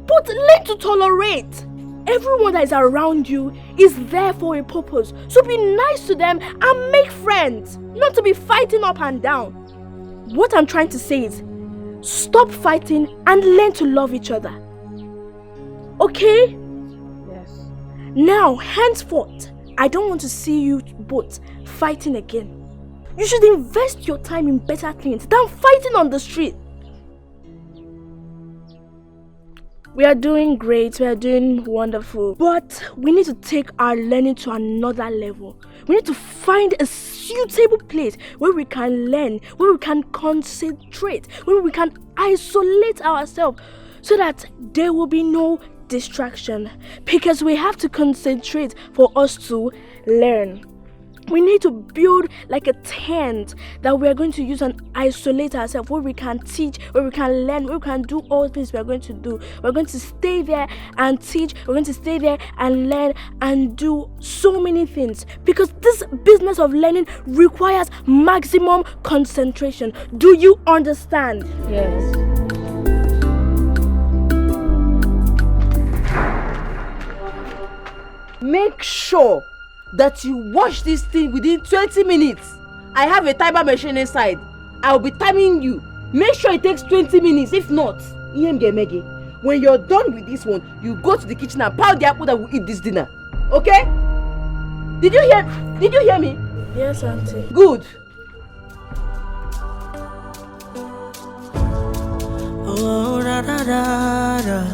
but learn to tolerate. Everyone that is around you is there for a purpose, so be nice to them and make friends, not to be fighting up and down. What I'm trying to say is, stop fighting and learn to love each other. Okay? Yes. Now, henceforth, I don't want to see you both fighting again. You should invest your time in better things than fighting on the street. We are doing great, we are doing wonderful, but we need to take our learning to another level. We need to find a suitable place where we can learn, where we can concentrate, where we can isolate ourselves so that there will be no distraction, because we have to concentrate for us to learn. We need to build like a tent that we are going to use and isolate ourselves, where we can teach, where we can learn, where we can do all things we are going to do. We're going to stay there and teach, we're going to stay there and learn and do so many things, because this business of learning requires maximum concentration. Do you understand? Yes. Make sure that you watch this thing within 20 minutes. I have a timer machine inside. I'll be timing you. Make sure it takes 20 minutes. If not, when you're done with this one, you go to the kitchen and pound the apple that will eat this dinner. Okay? Did you hear me? Yes, Auntie. Good. Oh, da da da da.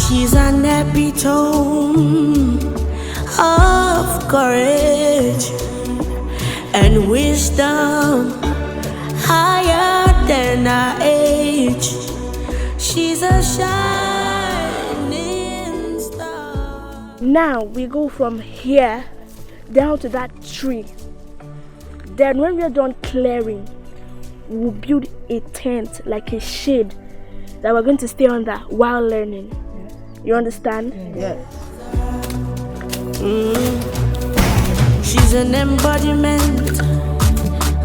She's an epitome of courage and wisdom, higher than our age. She's a shining star. Now we go from here down to that tree. Then when we are done clearing, we'll build a tent, like a shade, that we're going to stay under while learning. Yes. You understand? Yes. She's an embodiment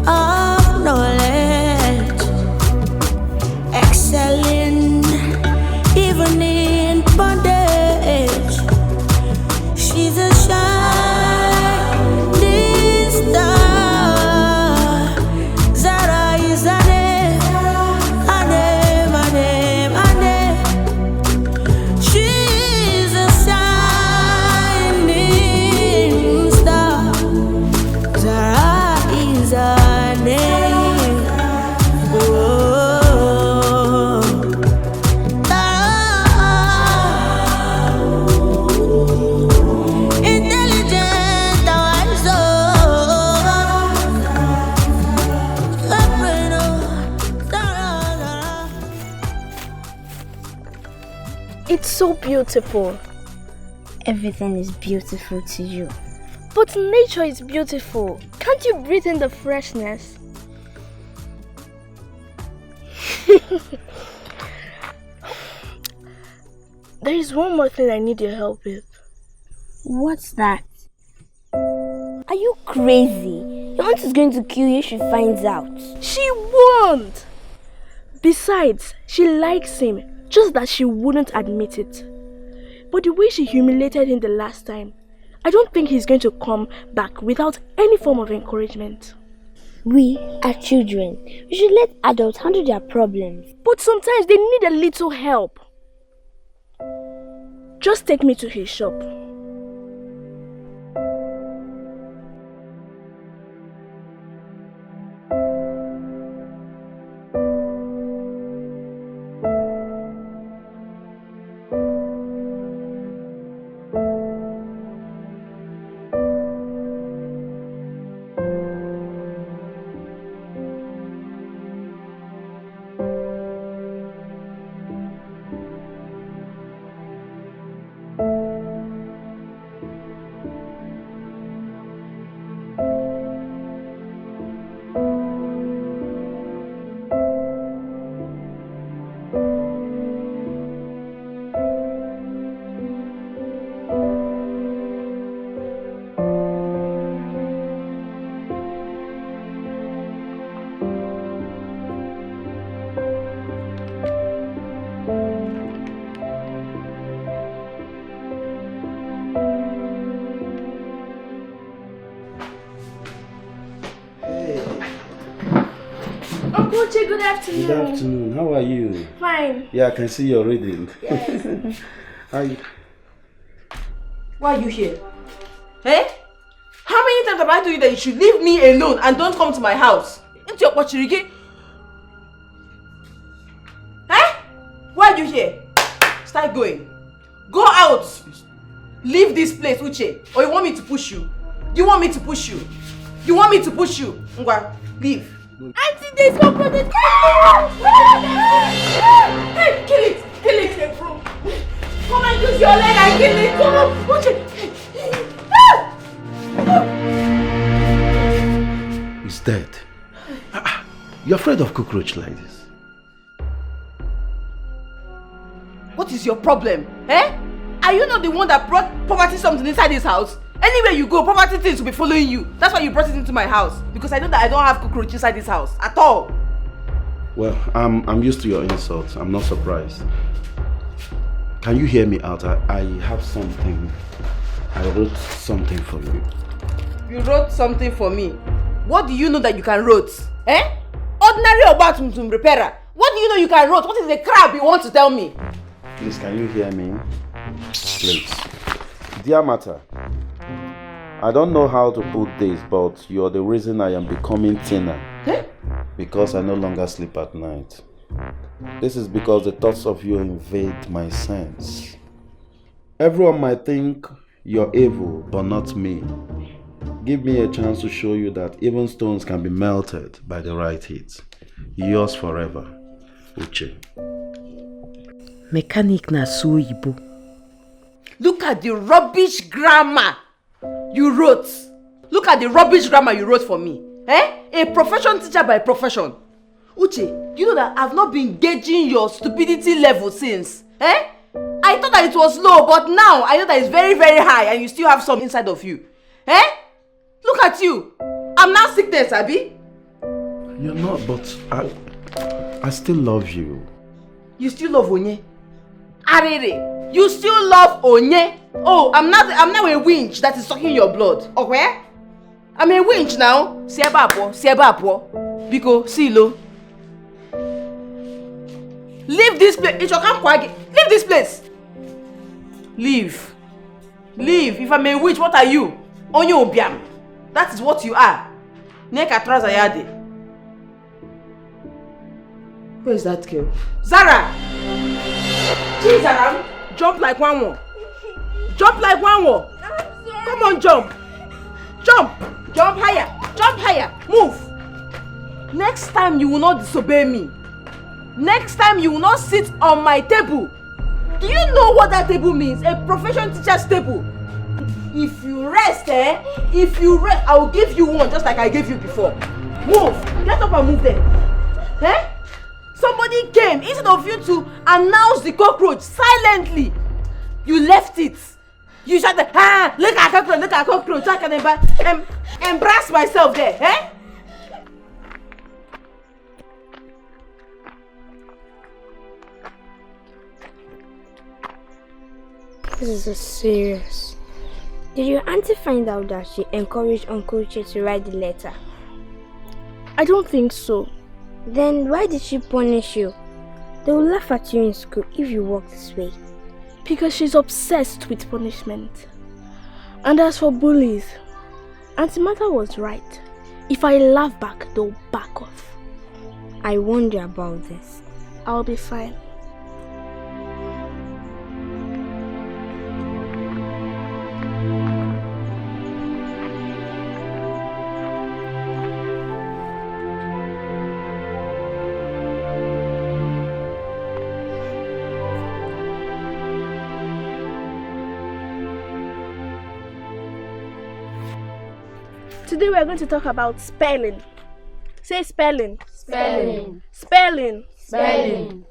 of knowledge, excelling even in bondage. She's a shining star. Zara is her name, her name, her name, her name. She's a shining star. Zara is her name. Oh, intelligent, wise, It's so beautiful. Everything is beautiful to you. But nature is beautiful. Can't you breathe in the freshness? There is one more thing I need your help with. What's that? Are you crazy? Your aunt is going to kill you if she finds out. She won't! Besides, she likes him, just that she wouldn't admit it. But the way she humiliated him the last time, I don't think he's going to come back without any form of encouragement. We are children. We should let adults handle their problems. But sometimes they need a little help. Just take me to his shop. Uche, good afternoon. Good afternoon. How are you? Fine. Yeah, I can see you're reading. Yes. Hi. Why are you here? Eh? How many times have I told you that you should leave me alone and don't come to my house? Into your pochiriki? Eh? Why are you here? Start going. Go out. Leave this place, Uche. Or you want me to push you? You want me to push you? You want me to push you? Ngwa, leave. Aunty, there's cockroach. Hey, kill it. Kill it. Come and use your leg and kill it. Come on, Uche. He's dead. You're afraid of cockroach like this? What is your problem? Eh? Are you not the one that brought poverty something inside this house? Anywhere you go, poverty things will be following you. That's why you brought it into my house. Because I know that I don't have cockroach inside this house at all. Well, I'm used to your insults. I'm not surprised. Can you hear me out? I have something. I wrote something for you. You wrote something for me? What do you know that you can wrote? Eh? Ordinary Obatumtum repairer. What do you know you can wrote? What is the crap you want to tell me? Please, can you hear me? Please. Dear Matter, I don't know how to put this, but you're the reason I am becoming thinner. Eh? Because I no longer sleep at night. This is because the thoughts of you invade my sense. Everyone might think you're evil, but not me. Give me a chance to show you that even stones can be melted by the right heat. Yours forever, Uche. Mechanic na Suibo. Look at the rubbish grammar you wrote. Look at the rubbish grammar you wrote for me. Eh? A profession teacher by profession. Uche, you know that I've not been gauging your stupidity level since. Eh? I thought that it was low, but now I know that it's very, very high and you still have some inside of you. Eh? Look at you. I'm now sickness, Abi. You're not, but I still love you. You still love Onye? Arere, you still love Onye? Oh, I'm now a winch that is sucking your blood. Okay? I'm a winch now. Sieba apo. Biko, silo. Leave this place. Leave this place. Leave. If I'm a witch, what are you? Onye obiam. That is what you are. Neka trazayade. Where is that girl? Zara! Gee, Zara! Jump like one more. Jump like one more. Come on, jump. Jump higher. Move. Next time you will not disobey me. Next time you will not sit on my table. Do you know what that table means? A profession teacher's table. If you rest, I will give you one just like I gave you before. Move. Get up and move there. Eh? Somebody came instead of you to announce the cockroach silently. You left it. You shouted, look at cockroach. I can embrace myself there. Eh? This is so serious. Did your auntie find out that she encouraged Uncle Uche to write the letter? I don't think so. Then why did she punish you? They will laugh at you in school if you walk this way. Because she's obsessed with punishment. And as for bullies, Auntie Martha was right. If I laugh back, they'll back off. I wonder about this. I'll be fine. Today we're going to talk about spelling. Say spelling. Spelling. Spelling. Spelling.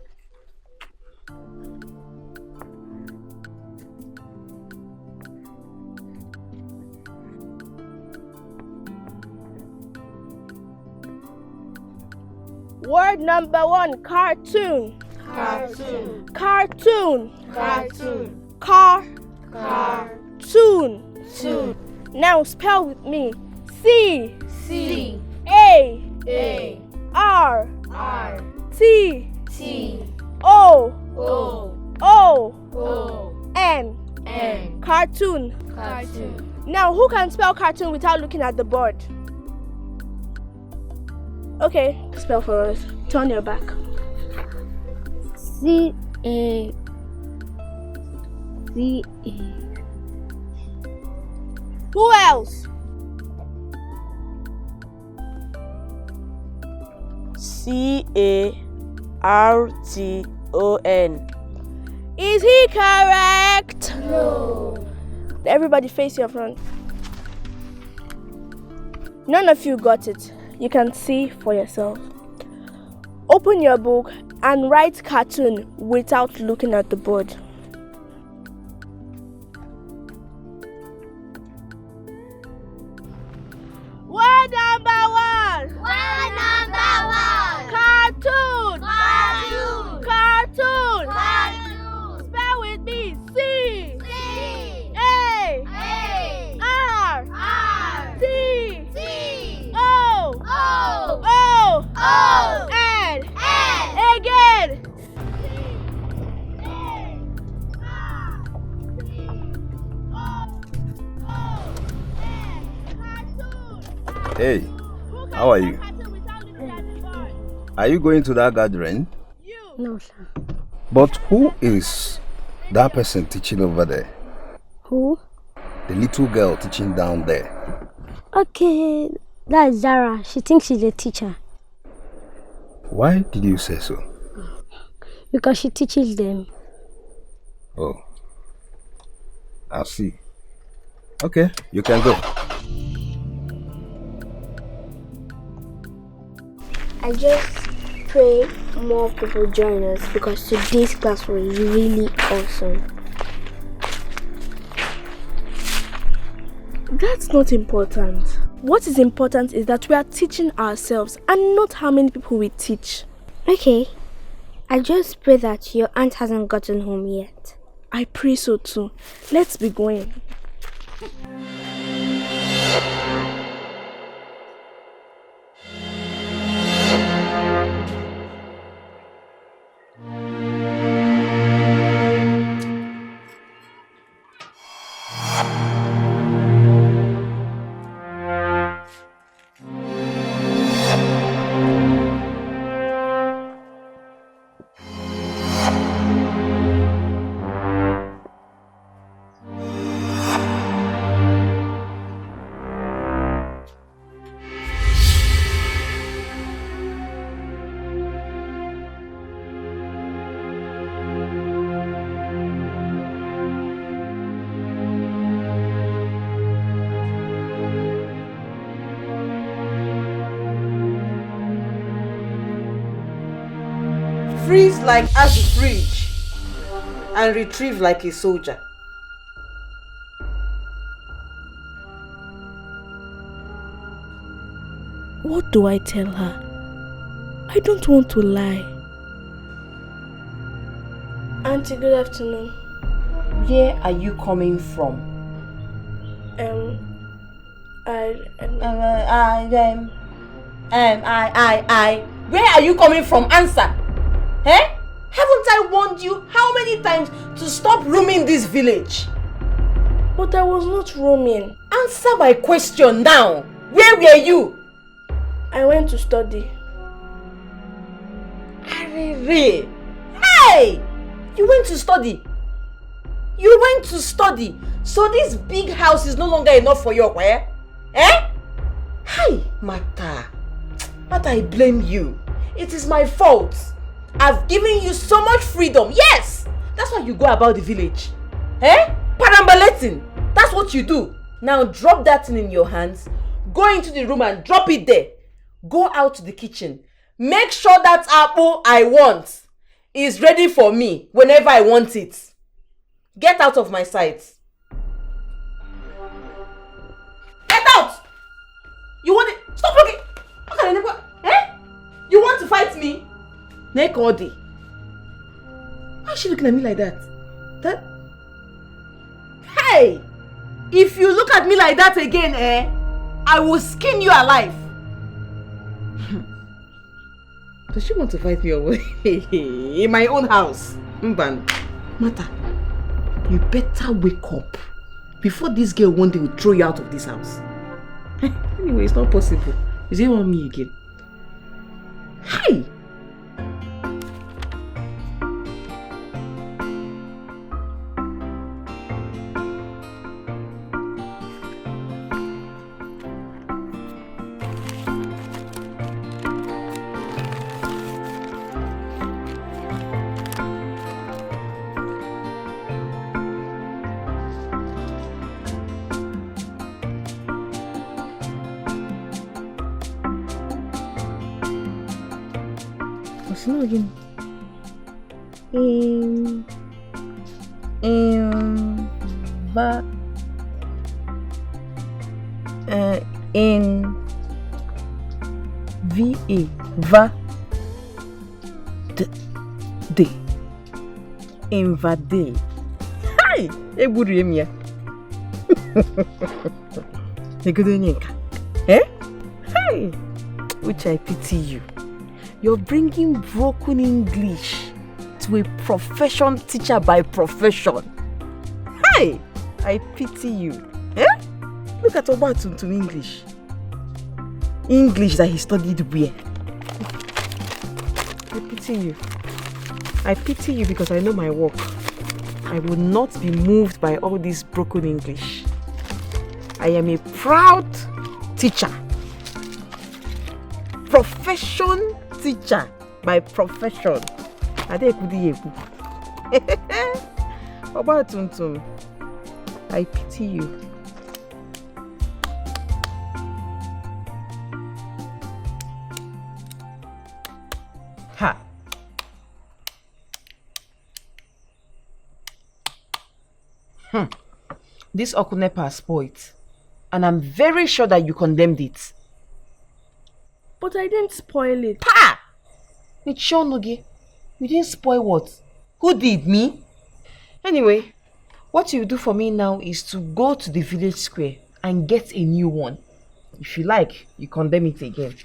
Word number 1, cartoon. Cartoon. Cartoon. Cartoon. Cartoon. Tune. Now spell with me. C. C. A. A. R. T. T. O. O. O. O. N. N. Cartoon. Cartoon. Now, who can spell cartoon without looking at the board? Okay, spell for us. Turn your back. C. A. C. A. Who else? C-A-R-T-O-N. Is he correct? No. Everybody face your front. None of you got it. You can see for yourself. Open your book and write cartoon without looking at the board. Word number one. Word number one. Cartoon. Cartoon. Cartoon. Cartoon. Spell with me. C. C. A. A. R. R. T. T. O. O. O. O. N. N. Again. Hey, how are you? Are you going to that gathering? No, sir. But who is that person teaching over there? Who? The little girl teaching down there. Okay, that's Zara. She thinks she's a teacher. Why did you say so? Because she teaches them. Oh, I see. Okay, you can go. I just pray more people join us because today's class was really awesome. That's not important. What is important is that we are teaching ourselves and not how many people we teach. Okay, I just pray that your aunt hasn't gotten home yet. I pray so too. Let's be going. Freeze like as a fridge and retrieve like a soldier. What do I tell her? I don't want to lie. Auntie, good afternoon. Where are you coming from? Where are you coming from? Answer. Eh? Haven't I warned you how many times to stop roaming this village? But I was not roaming. Answer my question now. Where were you? I went to study. Arere. Hey! You went to study. You went to study. So this big house is no longer enough for your wear? Eh? Hi, Mata. Mata, I blame you. It is my fault. I've given you so much freedom. Yes! That's why you go about the village. Eh? Parambulating. That's what you do. Now drop that thing in your hands. Go into the room and drop it there. Go out to the kitchen. Make sure that apple I want is ready for me whenever I want it. Get out of my sight. Get out! You want it? Stop looking! Eh? You want to fight me? Nekodi. Why is she looking at me like that? Hey! If you look at me like that again, I will skin you alive. Does she want to fight me or what? In my own house? Mban. Mata, you better wake up before this girl one day will throw you out of this house. Anyway, it's not possible. Is he on me again? Hey! Again. Invade. Hi! Eburu emia. Eh? Hi! Which I pity you. You're bringing broken English to a profession teacher by profession. Hey! I pity you. Eh? Look at Obatuntum English. English that he studied where? I pity you. I pity you because I know my work. I will not be moved by all this broken English. I am a proud teacher. Profession teacher by profession. Obatuntum, I pity you. Ha! This Okunepa spoiled, and I'm very sure that you condemned it. But I didn't spoil it. Pa! Michonoge, you didn't spoil what? Who did, me? Anyway, what you do for me now is to go to the village square and get a new one. If you like, you condemn it again.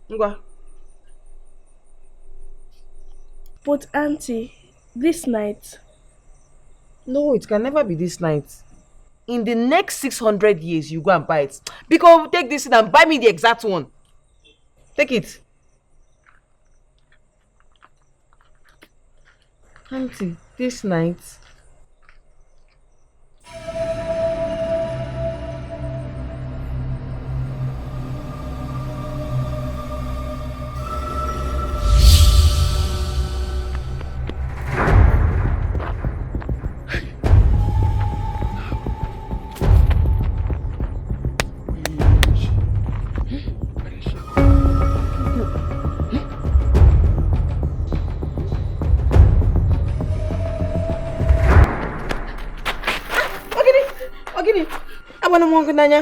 Ngwa. But Auntie, this night... No, it can never be this night. In the next 600 years, you go and buy it. Because take this and buy me the exact one. Take it. Auntie, this night...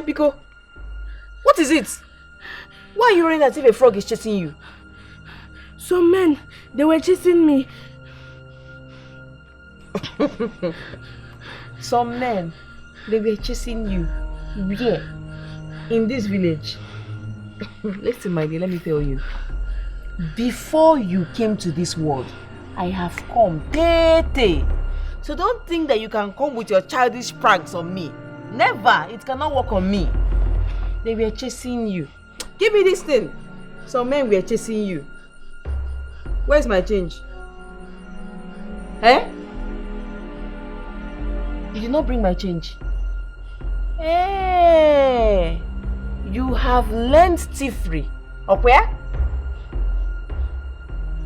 Because what is it? Why are you running as if a frog is chasing you? Some men, they were chasing me. Some men, they were chasing you. Where? In this village. Listen, my dear, let me tell you. Before you came to this world, I have come. Tete. So don't think that you can come with your childish pranks on me. Never. It cannot work on me. They were chasing you. Give me this thing. Some men were chasing you. Where's my change? Eh? You did not bring my change. Hey, you have learned thievery. Up where?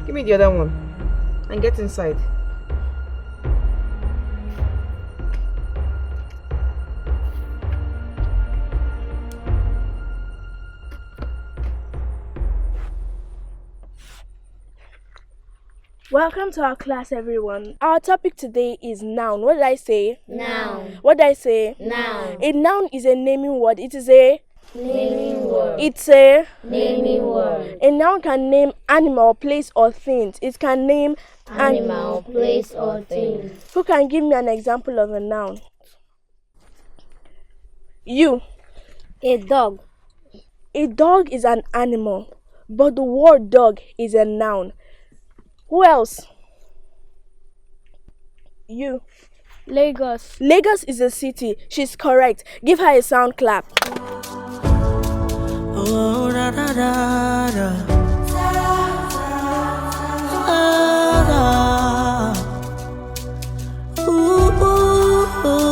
Give me the other one and get inside. Welcome to our class, everyone. Our topic today is noun. What did I say? Noun. What did I say? Noun. A noun is a naming word. It is a naming word. It's a naming word. A noun can name animal, place, or things. It can name animal, place, or things. Who can give me an example of a noun? You. A dog. A dog is an animal, but the word dog is a noun. Who else? You. Lagos. Lagos is a city. She's correct. Give her a sound clap. Oh, da da da da. Ooh, ooh, ooh,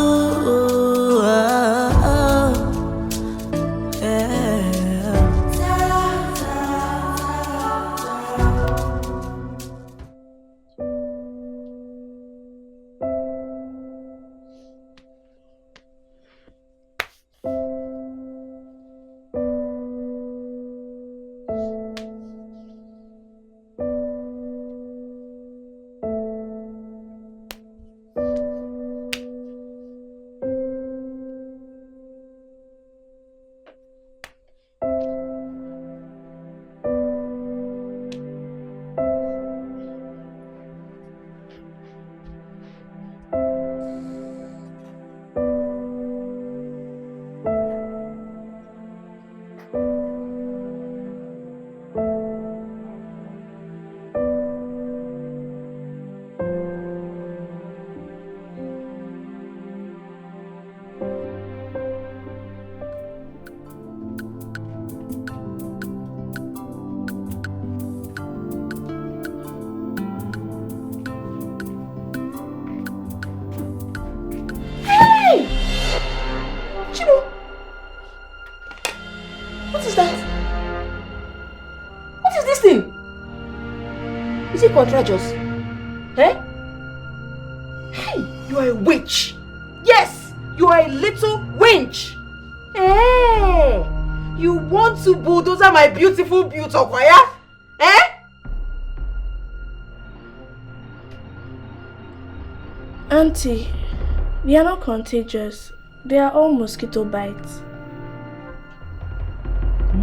Contrajos. Eh? Hey, you are a witch. Yes, you are a little wench. Hey, you want to bulldoze my beautiful beauty, Okwaya? Eh? Auntie, they are not contagious. They are all mosquito bites.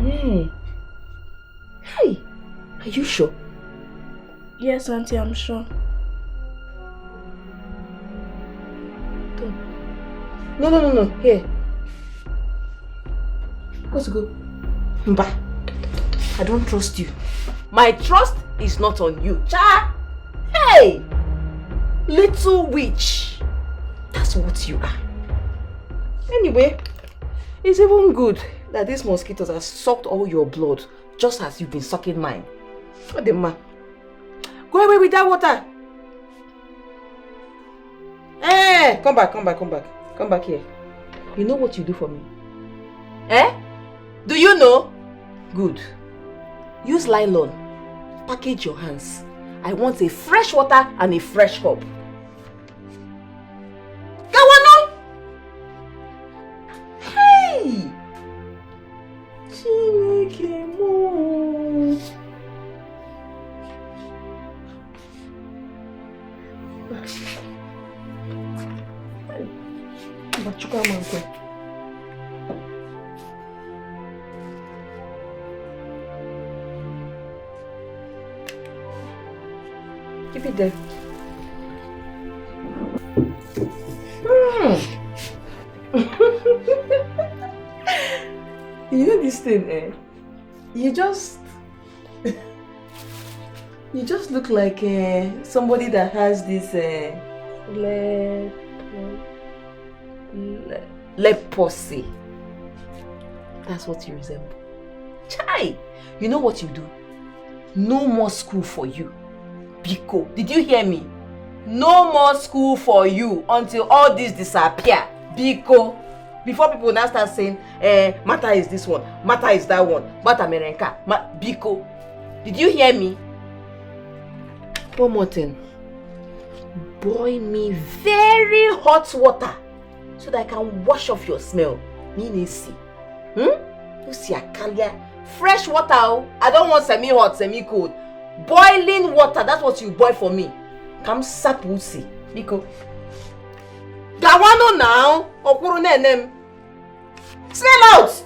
Hey, are you sure? Yes, Auntie, I'm sure. No. Here. Let's go. Mba. I don't trust you. My trust is not on you. Cha! Hey! Little witch. That's what you are. Anyway, it's even good that these mosquitoes have sucked all your blood just as you've been sucking mine. What the man? Go away with that water. Eh, come back. Come back here. You know what you do for me? Eh? Do you know? Good. Use nylon. Package your hands. I want a fresh water and a fresh cup. Kawano! Hey! Chineke mo. Keep it there. You know this thing, eh? You just look like somebody that has this leprosy. That's what you resemble. Chai! You know what you do? No more school for you. Biko, did you hear me? No more school for you until all this disappear. Biko. Before people now start saying, matter is this one, matter is that one, matter merenka, Biko. Did you hear me? One more thing. Boil me very hot water so that I can wash off your smell. Ninisi. You see, fresh water. I don't want semi-hot, semi-cold. Boiling water, that's what you boil for me. Come sapusi. Biko. Gawano now. Okuru nenem. Smell out.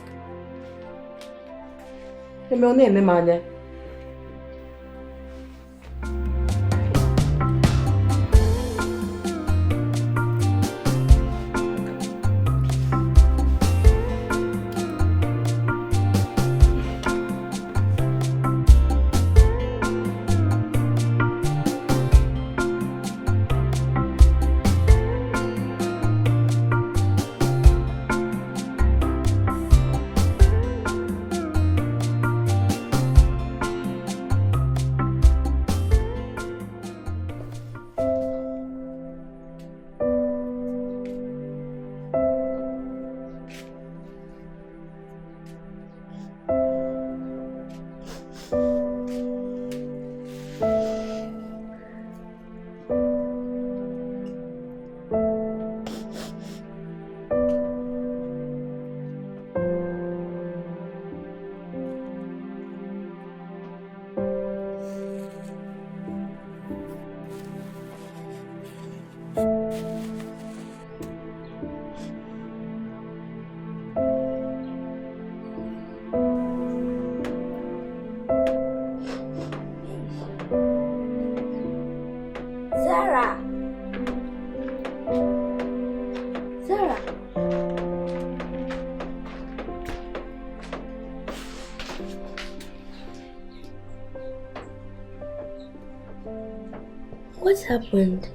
What happened?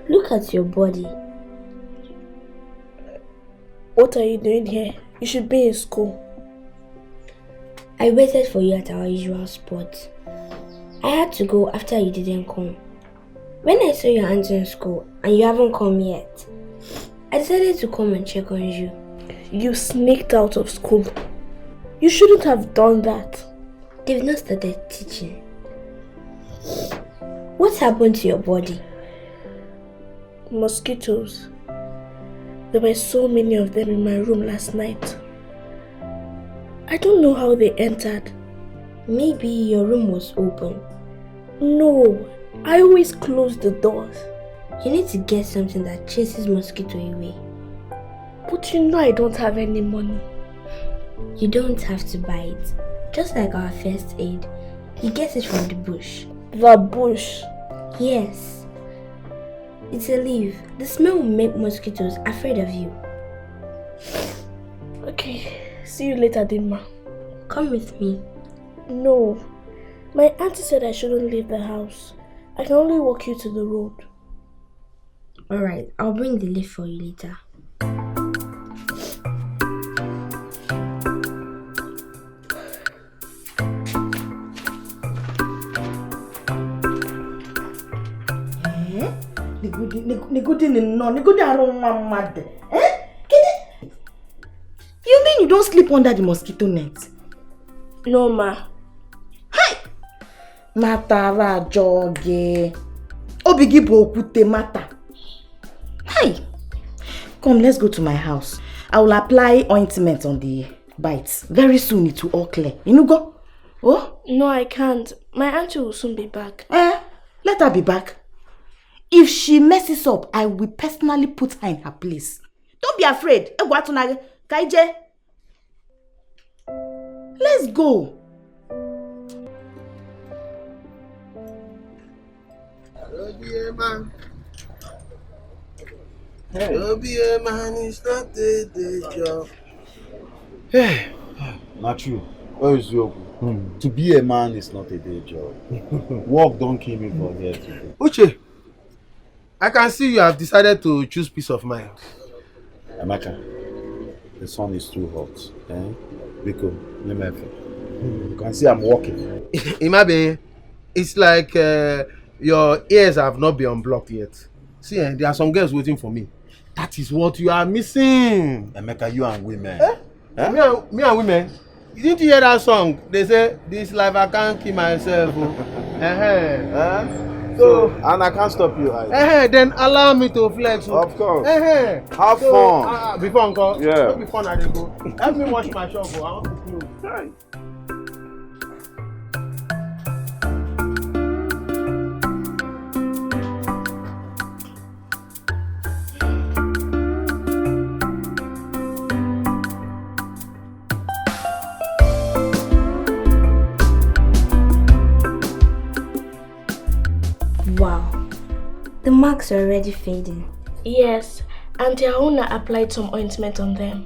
Look at your body. What are you doing here? You should be in school. I waited for you at our usual spot. I had to go after you didn't come. When I saw your auntie in school and you haven't come yet, I decided to come and check on you. You sneaked out of school. You shouldn't have done that. They've not started teaching. What happened to your body? Mosquitoes. There were so many of them in my room last night. I don't know how they entered. Maybe your room was open. No, I always close the doors. You need to get something that chases mosquito away. But you know I don't have any money. You don't have to buy it. Just like our first aid, you get it from the bush. The bush? Yes. It's a leaf. The smell will make mosquitoes afraid of you. Okay, see you later, Dimma. Come with me. No, my auntie said I shouldn't leave the house. I can only walk you to the road. Alright, I'll bring the leaf for you later. You mean you don't sleep under the mosquito net? No, ma. Hi! Matara joge. Obigi bokute mata. Hi! Come, let's go to my house. I will apply ointment on the bites. Very soon it will all clear. You know go? Oh? No, I can't. My auntie will soon be back. Let her be back. If she messes up, I will personally put her in her place. Don't be afraid. Let's go. Don't be a man. Don't be a man, it's not the job. Hey, not true. Where is your To be a man is not a day job. Work don't kill me for here today. Uche, I can see you have decided to choose peace of mind. Amaka, the sun is too hot. Biko, you can see I'm walking. Imabe, it's like your ears have not been unblocked yet. See, there are some girls waiting for me. That is what you are missing. Amaka, you and women. Me and women? You didn't hear that song? They say, this life I can't keep myself. So, and I can't stop you. Then allow me to flex. Of course. Have fun. Before uncle. Yeah. Before I go. Help me wash my shop. I want to close. Wow, the marks are already fading. Yes, Auntie Auna applied some ointment on them.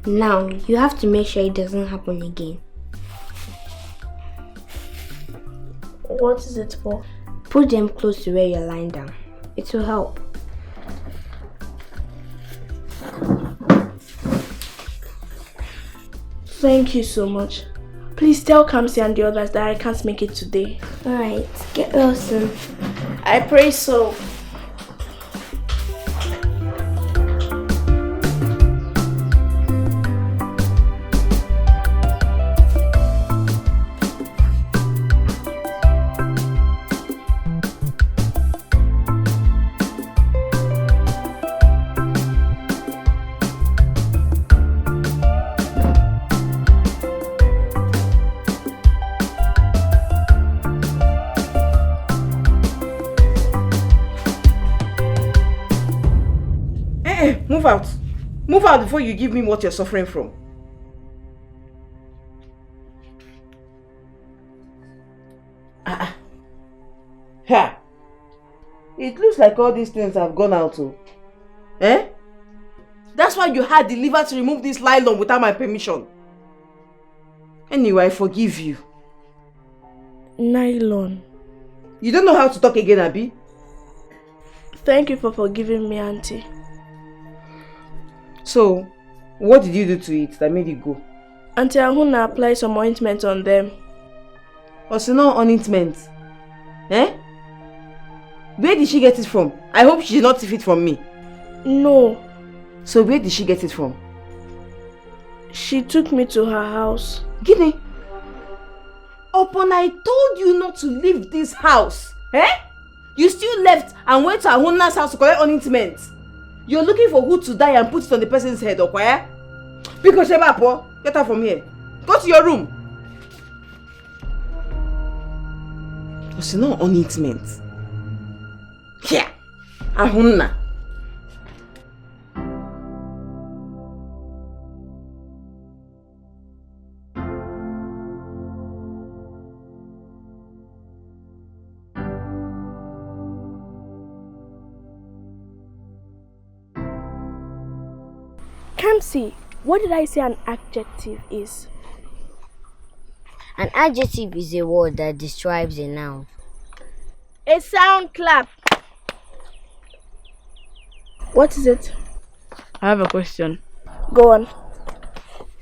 Now, you have to make sure it doesn't happen again. What is it for? Put them close to where you're lying down. It will help. Thank you so much. Please tell Kamsi and the others that I can't make it today. Alright, get well soon. I pray so. Move out. Move out before you give me what you're suffering from. Ha! It looks like all these things have gone out. That's why you had the liver to remove this nylon without my permission. Anyway, I forgive you. Nylon. You don't know how to talk again, Abi? Thank you for forgiving me, Auntie. So, what did you do to it that made you go? Auntie Ahuna applied some ointment on them. Also, no ointment. Eh? Where did she get it from? I hope she did not steal it from me. No. So where did she get it from? She took me to her house. Guinea. Upon I told you not to leave this house. Eh? You still left and went to Ahuna's house to collect ointment. You're looking for who to die and put it on the person's head, okay? Because Shebapo, get her from here. Go to your room. There's no ointment. Here. Ahuna. Kamsi, what did I say an adjective is? An adjective is a word that describes a noun. A sound clap. What is it? I have a question. Go on.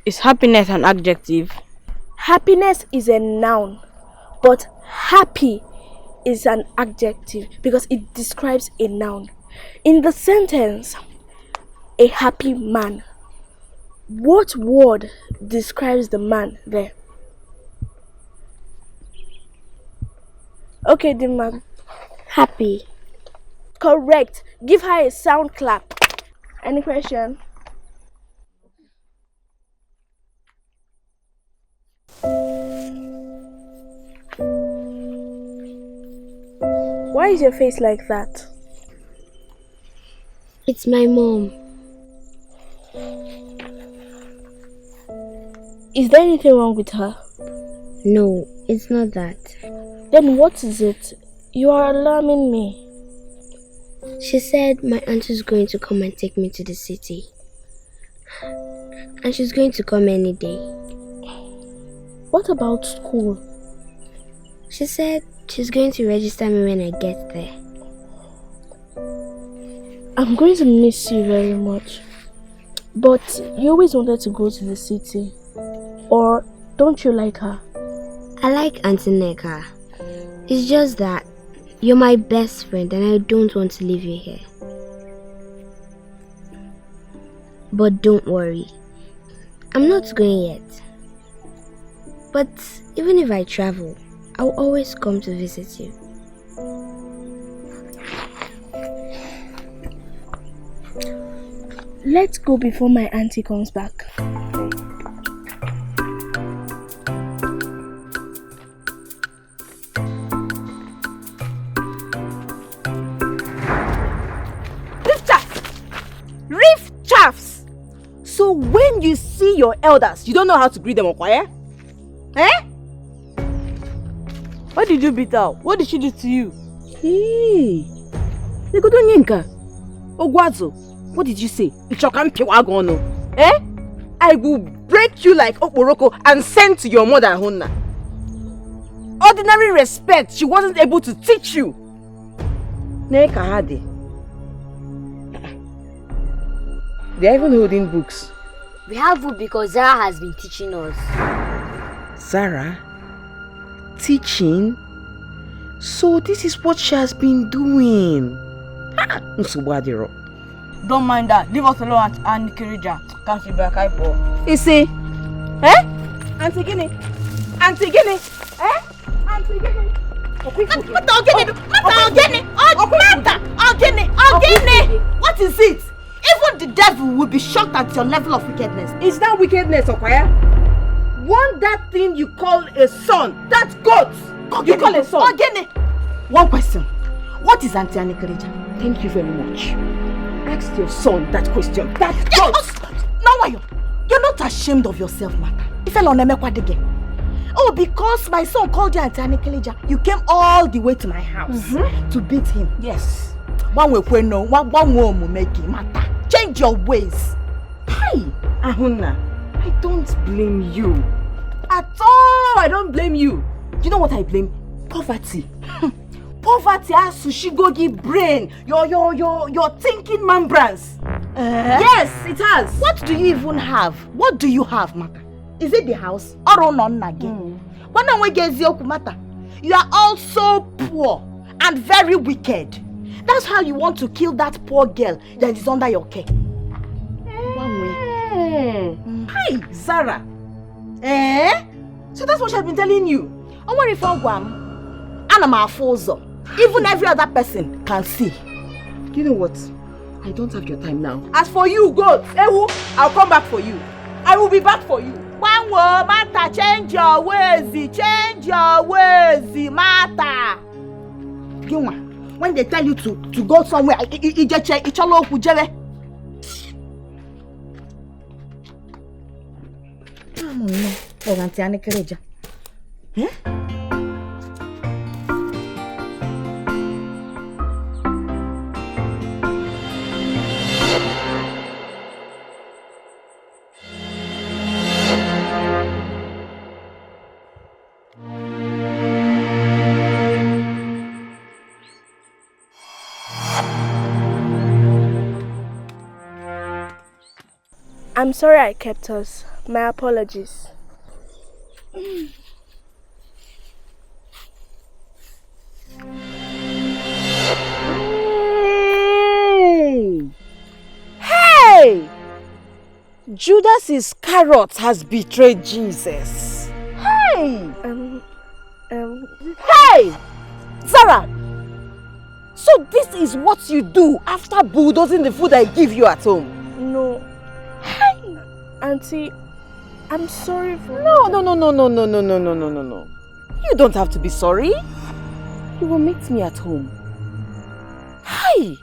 Is happiness an adjective? Happiness is a noun, but happy is an adjective because it describes a noun. In the sentence, a happy man, what word describes the man there? Okay, Dimma. Happy. Correct. Give her a sound clap. Any question? Why is your face like that? It's my mom. Is there anything wrong with her? No, it's not that. Then what is it? You are alarming me. She said my aunt is going to come and take me to the city. And she's going to come any day. What about school? She said she's going to register me when I get there. I'm going to miss you very much. But you always wanted to go to the city. Or don't you like her? I like Auntie Neka. It's just that you're my best friend and I don't want to leave you here. But don't worry. I'm not going yet. But even if I travel, I'll always come to visit you. Let's go before my auntie comes back. Reef chaffs! So when you see your elders, you don't know how to greet them, okay? Eh? Why did you beat her? What did she do to you? Hey! Ogwazo, what did you say? Eh? I will break you like Okporoko and send to your mother, Honna. Ordinary respect, she wasn't able to teach you. They are even holding books. We have book because Zara has been teaching us. Zara? Teaching? So this is what she has been doing. Don't mind that. Leave us alone and Kirija. Can't feel back. You see? Eh? Auntie Guinea? Auntie Guinea? Eh? Auntie Guinea? What is it? Even the devil will be shocked at your level of wickedness. Is that wickedness, Okwaya? One that thing you call a son, that's goat. You call a son. Again, one question. What is Auntie Anikerija? Thank you very much. Ask your son that question. That's goat. No, you're not ashamed of yourself, Mata. Oh, because my son called you Auntie Anikerija, you came all the way to my house to beat him. Yes. One way no, one will make him Mata. Change your ways. Hey, Ahuna, I don't blame you. At all, I don't blame you. You know what I blame? Poverty. Poverty has sushigogi brain. Your thinking membranes. Yes, it has. What do you even have? What do you have, Maka? Is it the house? Or non again? When we get Mata, you are all so poor and very wicked. That's how you want to kill that poor girl that is under your care. One way. Hi, Zara. So that's what I've been telling you. I want to find Guam. And I'm a fozo. Even every other person can see. You know what? I don't have your time now. As for you, go. Ewu, I'll come back for you. I will be back for you. One word, Mata, change your ways. Change your ways, Mata. When they tell you to go somewhere, ichalo kujebe. I'm sorry I kept us. My apologies. Hey! Judas Iscariot has betrayed Jesus. Hey! Hey! Zara! So this is what you do after bulldozing the food I give you at home? No. Hey! Auntie, I'm sorry for... No. You don't have to be sorry. You will meet me at home. Hey!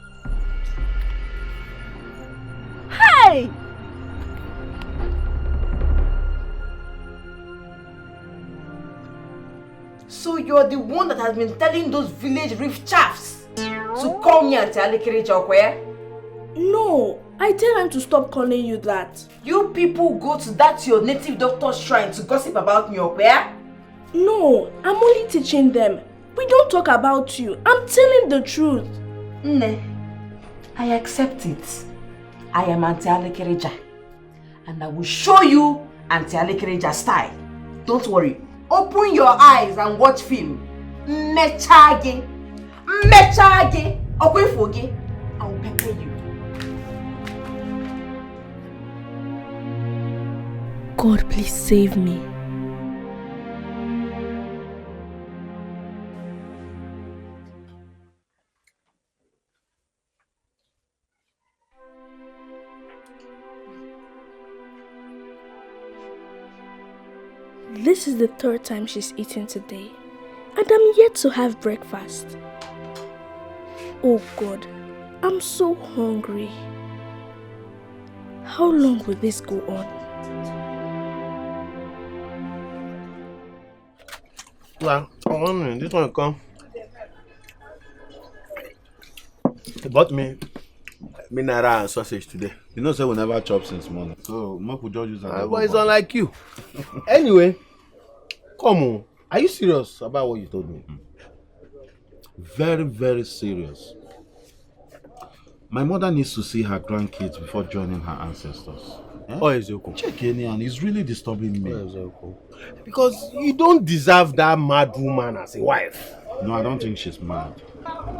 Hey! So you're the one that has been telling those village reef chaffs to call me Aunty Alikiri Chokwe? No, I tell them to stop calling you that. You people go to that your native doctor's shrine to gossip about me, Okwe? No, I'm only teaching them. We don't talk about you. I'm telling the truth. Nne, I accept it. I am Aunty Alikirija. And I will show you Aunty Alikirija style. Don't worry. Open your eyes and watch film. Mechage. Okwefoge. I will pepper you. God, please save me. This is the third time she's eaten today, and I'm yet to have breakfast. Oh God, I'm so hungry. How long will this go on? Well, this one come. He bought me mineral and sausage today. You know, say we never chop since morning. So, Mark will just use that. But it's unlike you. Anyway, come on. Are you serious about what you told me? Very, very serious. My mother needs to see her grandkids before joining her ancestors. Oh, Ezeko. Check any, and it's really disturbing me. Because you don't deserve that mad woman as a wife. No, I don't think she's mad.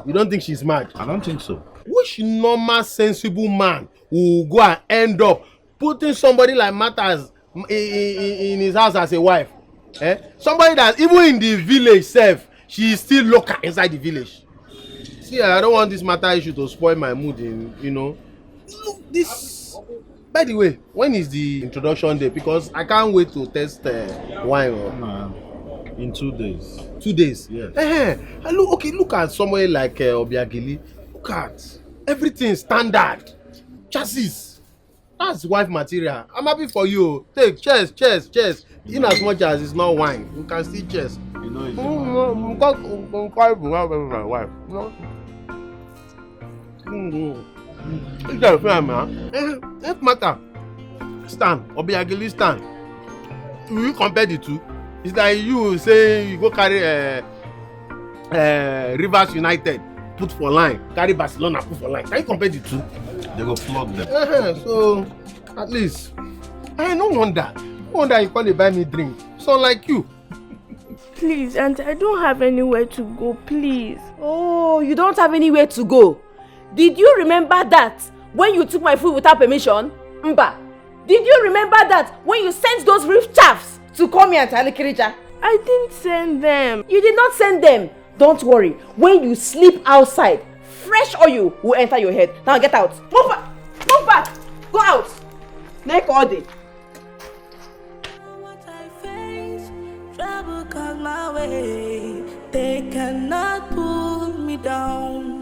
You don't think she's mad? I don't think so. Which normal, sensible man will go and end up putting somebody like Matters in his house as a wife? Somebody that even in the village self, she is still local inside the village. See, I don't want this matter issue to spoil my mood Look, this... By the way, when is the introduction day? Because I can't wait to test wine. In 2 days. 2 days? Yes. Look at somewhere like Obiagili. Look at everything standard. Chassis. That's wife material. I'm happy for you. Take, cheers. In as much as it's not wine, you can still cheers. You know it's my wife. It's the friend, man. If matter, stand, Obiagili stand. Will you compare the two? It's like you say you go carry Rivers United put for line, carry Barcelona put for line. Can you compare the two? They go flog them. So, at least, no wonder you call it buy me drink. So like you. Please, Auntie, I don't have anywhere to go, please. Oh, you don't have anywhere to go? Did you remember that when you took my food without permission? Mba, did you remember that when you sent those roof chaffs to call me Auntie Alikirija? I didn't send them. You did not send them. Don't worry. When you sleep outside, fresh oil will enter your head. Now get out. Move back. Move back. Go out. Neck all day. Trouble comes my way. They cannot pull me down.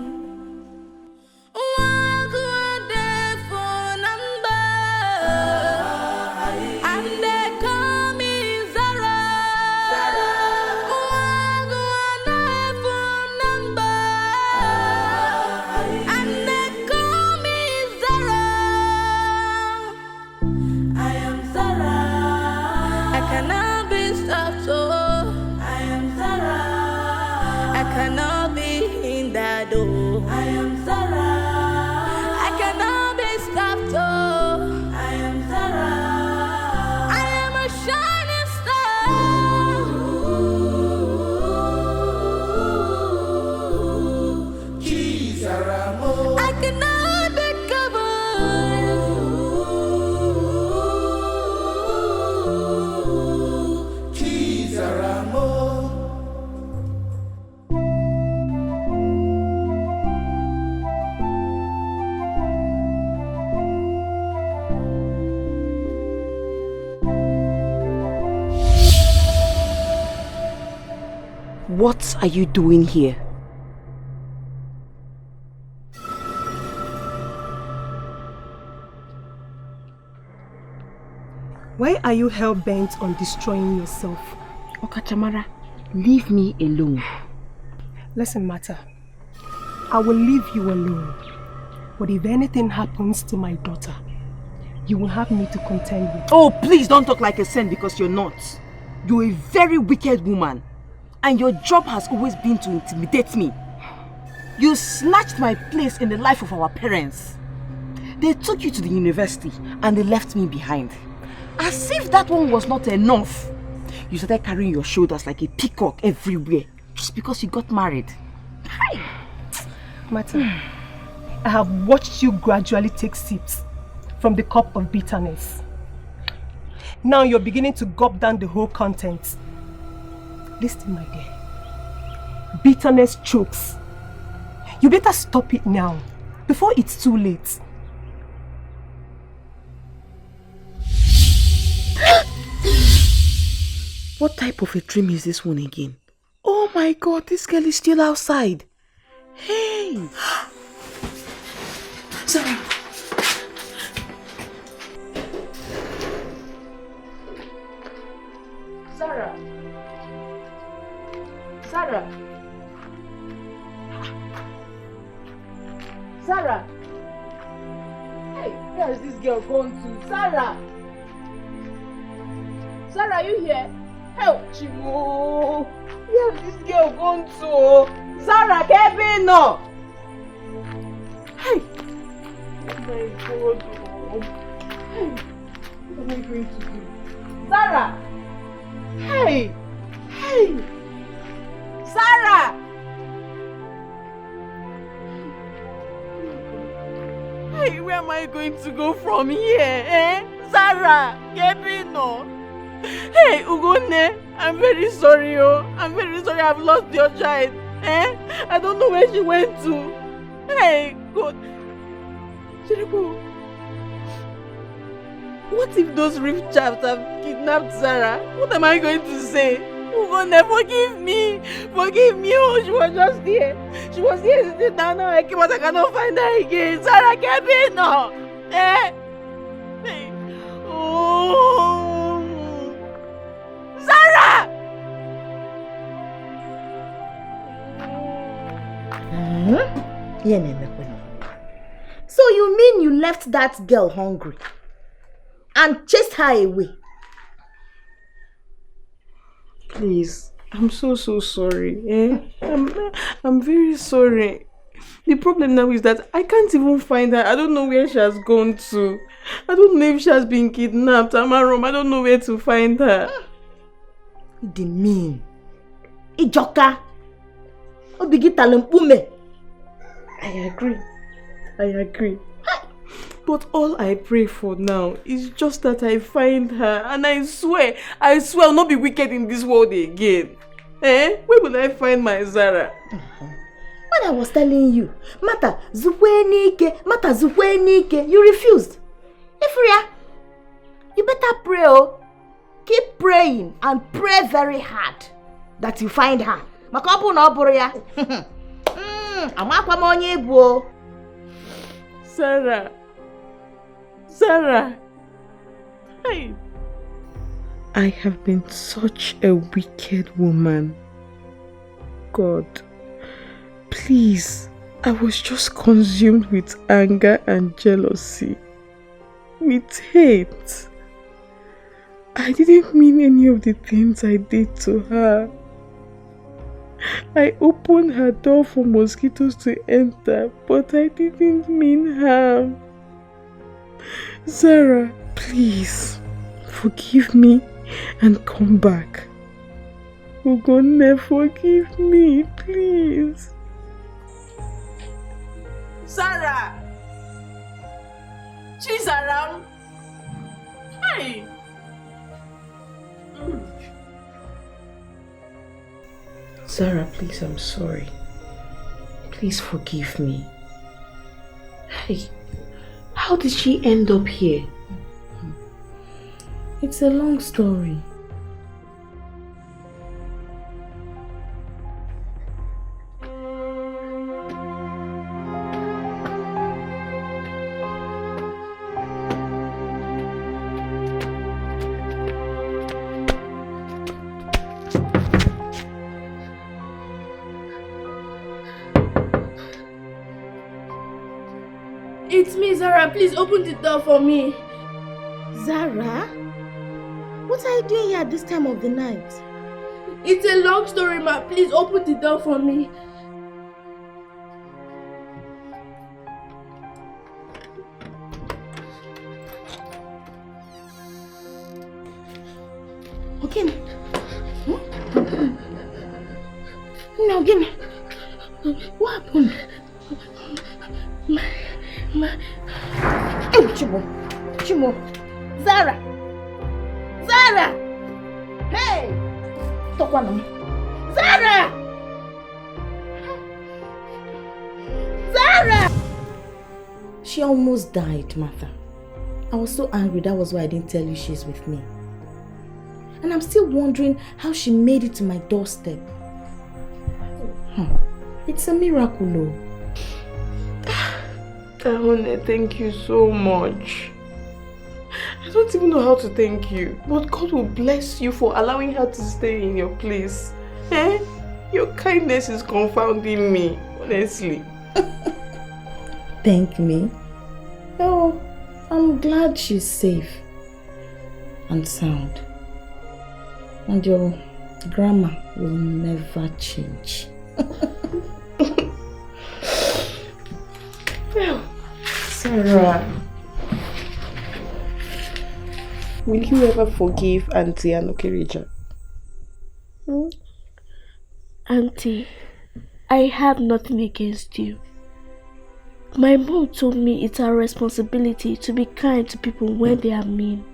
Walk one day for number. And they call me Zara. Walk one day for number. And they call me Zara. I am Zara. I cannot be stopped. So I am Zara. I cannot be in that door. I am Zara. I cannot be stopped. Oh, I am Zara. I am a shining star. Kizaramo. I cannot be covered. Kizaramo. What are you doing here? Why are you hell-bent on destroying yourself? Okachamara, leave me alone. Listen, Mata. I will leave you alone. But if anything happens to my daughter, you will have me to contend with. Oh, please don't talk like a saint because you're not. You're a very wicked woman. And your job has always been to intimidate me. You snatched my place in the life of our parents. They took you to the university and they left me behind. As if that one was not enough. You started carrying your shoulders like a peacock everywhere just because you got married. Hi. Mata, I have watched you gradually take sips from the cup of bitterness. Now you're beginning to gulp down the whole content. Listen, my dear. Bitterness chokes. You better stop it now, before it's too late. What type of a dream is this one again? Oh my God, this girl is still outside. Hey! Sarah! Sarah! Sarah! Sarah! Hey, where is this girl going to? Sarah! Sarah, are you here? Help, Chimo! Where is this girl going to? Sarah, Kevin, no! Hey! Oh my God! Hey! What am I going to do? Sarah! Hey! Hey! Sarah! Hey, where am I going to go from here, eh? Sarah! Kevin, no! Hey, Ugonne, I'm very sorry, oh. I'm very sorry I've lost your child. Eh? I don't know where she went to. Hey, God. Jericho, what if those rich chaps have kidnapped Sarah? What am I going to say? Ugonne, forgive me. Forgive me, oh. She was just here. She was here sitting down. Now I came out. I cannot find her again. Sarah, get me, no. Eh? Hey. Oh. Sarah! So you mean you left that girl hungry and chased her away? Please, I'm so sorry. I'm very sorry. The problem now is that I can't even find her. I don't know where she has gone to. I don't know if she has been kidnapped. I don't know where to find her. The mean. Ijoka. I agree. But all I pray for now is just that I find her. And I swear I'll not be wicked in this world again. Where will I find my Zara? When I was telling you, Mata Zukwenike, you refused. Ifria, you better pray, oh. Keep praying and pray very hard that you find her. Makabu no boria. Amakwa monye bu. Sarah. Hey. I have been such a wicked woman. God, please, I was just consumed with anger and jealousy, with hate. I didn't mean any of the things I did to her. I opened her door for mosquitoes to enter, but I didn't mean harm. Sarah, please, forgive me and come back. Ugonne, forgive me, please. Sarah! She's around. Hi! Sarah, please, I'm sorry. Please forgive me. Hey, how did she end up here? It's a long story. It's me, Zara. Please open the door for me. Zara? What are you doing here at this time of the night? It's a long story, ma. Please open the door for me. Okay. No, give me. What happened? Oh, Chimo. Zara! Hey! Talk one. Zara! She almost died, Martha. I was so angry, that was why I didn't tell you she's with me. And I'm still wondering how she made it to my doorstep. It's a miracle, Ahone, thank you so much. I don't even know how to thank you, but God will bless you for allowing her to stay in your place. Your kindness is confounding me, honestly. Thank me? Oh, I'm glad she's safe and sound. And your grammar will never change. Sarah, will you ever forgive Aunty Kirija? Auntie, I have nothing against you. My mom told me it's our responsibility to be kind to people when they are mean.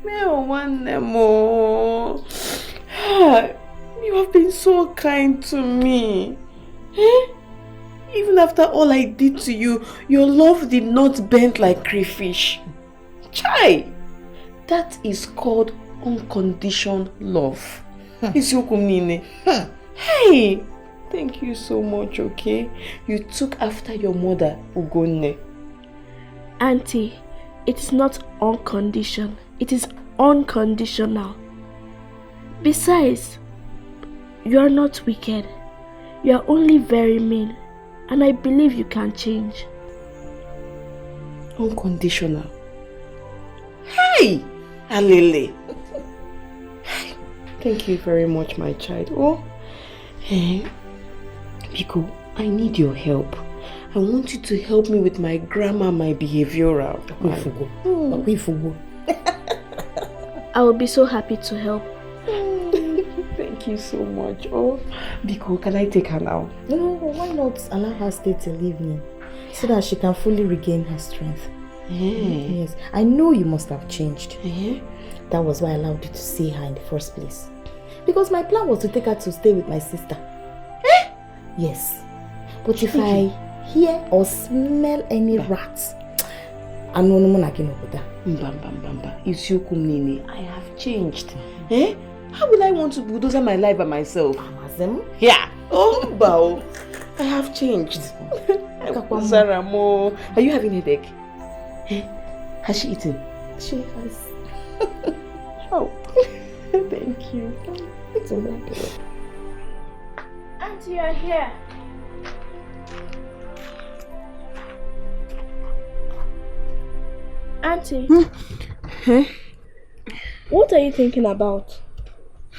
You have been so kind to me. Even after all I did to you, your love did not bend like crayfish. Chai! That is called unconditional love. Hey! Thank you so much, okay? You took after your mother, Ugonne. Auntie, it is not unconditional. It is unconditional. Besides, you are not wicked. You are only very mean. And I believe you can change. Unconditional. Hey! Alele. Thank you very much, my child. Oh, Biko, I need your help. I want you to help me with my grammar, my behavioral. I will be so happy to help. Thank you so much. Oh, Biko, can I take her now? No, why not allow her stay till evening so that she can fully regain her strength? Yes, I know you must have changed. That was why I allowed you to see her in the first place. Because my plan was to take her to stay with my sister. Yes, but if I hear or smell any rats, I know no one again over there. I have changed. How will I want to bulldoze my life by myself? Yeah. Oh, bow. I have changed. Saramo, are you having a headache? Has she eaten? She has. Oh, thank you. It's a matter. Auntie, you're here. Auntie. What are you thinking about?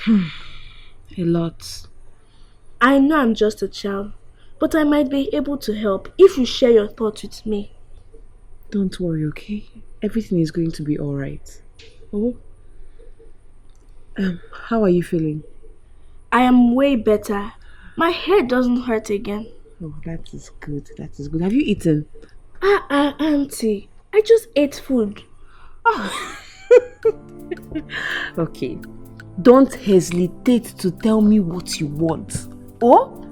A lot. I know I'm just a child, but I might be able to help if you share your thoughts with me. Don't worry, okay? Everything is going to be alright. Oh? How are you feeling? I am way better. My head doesn't hurt again. Oh, that is good. That is good. Have you eaten? Auntie. I just ate food. Oh. Okay. Don't hesitate to tell me what you want. Oh?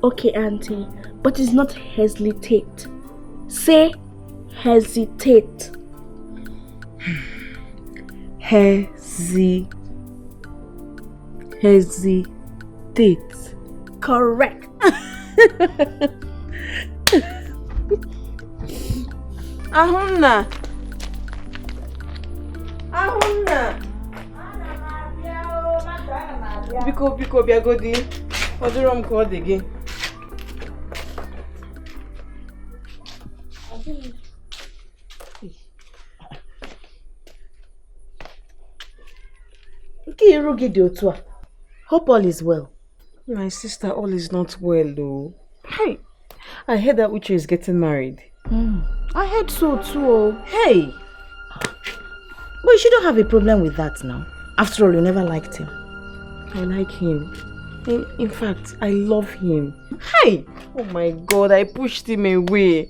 Okay, Auntie. But it's not hesitate. Say hesitate. Hesitate. Correct. Ahunna. Biko biagodi. Odurom ko again. Hope all is well. My sister, all is not well though. Hey, I heard that Uche is getting married. I heard so too. Hey! But you don't have a problem with that now. After all, you never liked him. I like him. In fact, I love him. Hey! Oh my God, I pushed him away.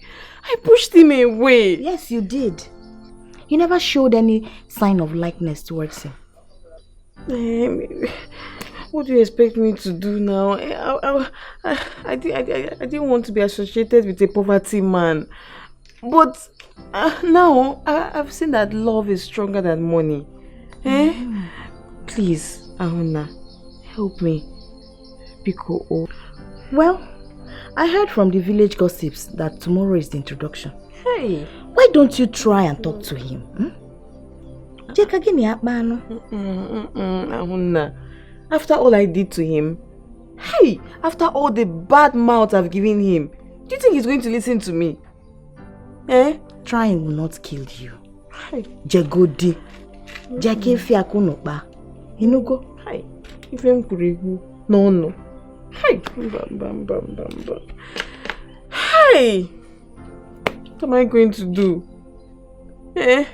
Yes, you did. You never showed any sign of likeness towards him. What do you expect me to do now? I didn't want to be associated with a poverty man. But now I've seen that love is stronger than money. Please, Ahuna, help me. Biko. Well, I heard from the village gossips that tomorrow is the introduction. Hey! Why don't you try and talk to him? Ahuna, after all I did to him, hey, after all the bad mouth I've given him, do you think he's going to listen to me? Trying will not kill you. Hey. Jagodi. Jakefi akunokba. Inugo. Hey. Ifem kurigu. No. Hey. Bam. Hey. What am I going to do? Hey.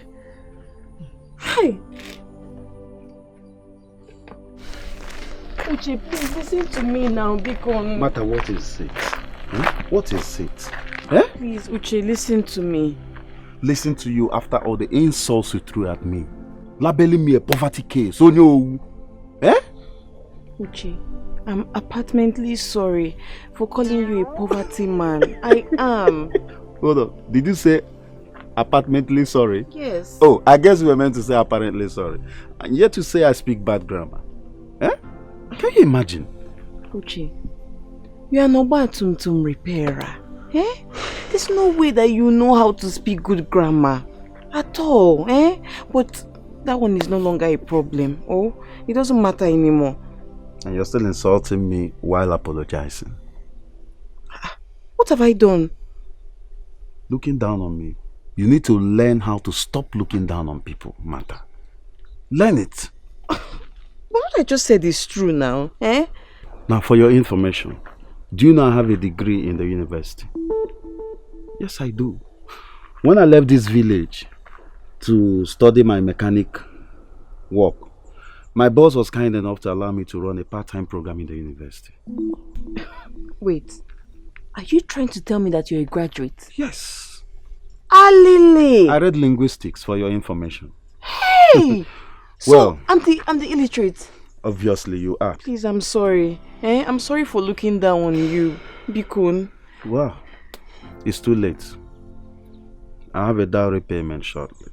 Uche, please listen to me now, Bikon. Mata, what is it? What is it? Please, Uche, listen to me. Listen to you after all the insults you threw at me. Labeling me a poverty case. Oh no. Uche, I'm apartmently sorry for calling you a poverty man. I am. Hold on. Did you say apartmently sorry? Yes. Oh, I guess you were meant to say apparently sorry. And yet you say I speak bad grammar. Can you imagine? Uche, you are not a tum repairer. There's no way that you know how to speak good grammar. At all. But that one is no longer a problem. Oh, it doesn't matter anymore. And you're still insulting me while apologizing. What have I done? Looking down on me. You need to learn how to stop looking down on people, Mata. Learn it. What I just said is true now, eh? Now, for your information, do you know I have a degree in the university? Yes, I do. When I left this village to study my mechanic work, my boss was kind enough to allow me to run a part-time program in the university. Wait, are you trying to tell me that you're a graduate? Yes. Alile! I read linguistics for your information. Hey! Well, so I'm the illiterate. Obviously you are. Please, I'm sorry. I'm sorry for looking down on you, Bikun. Well, it's too late. I have a dowry payment shortly.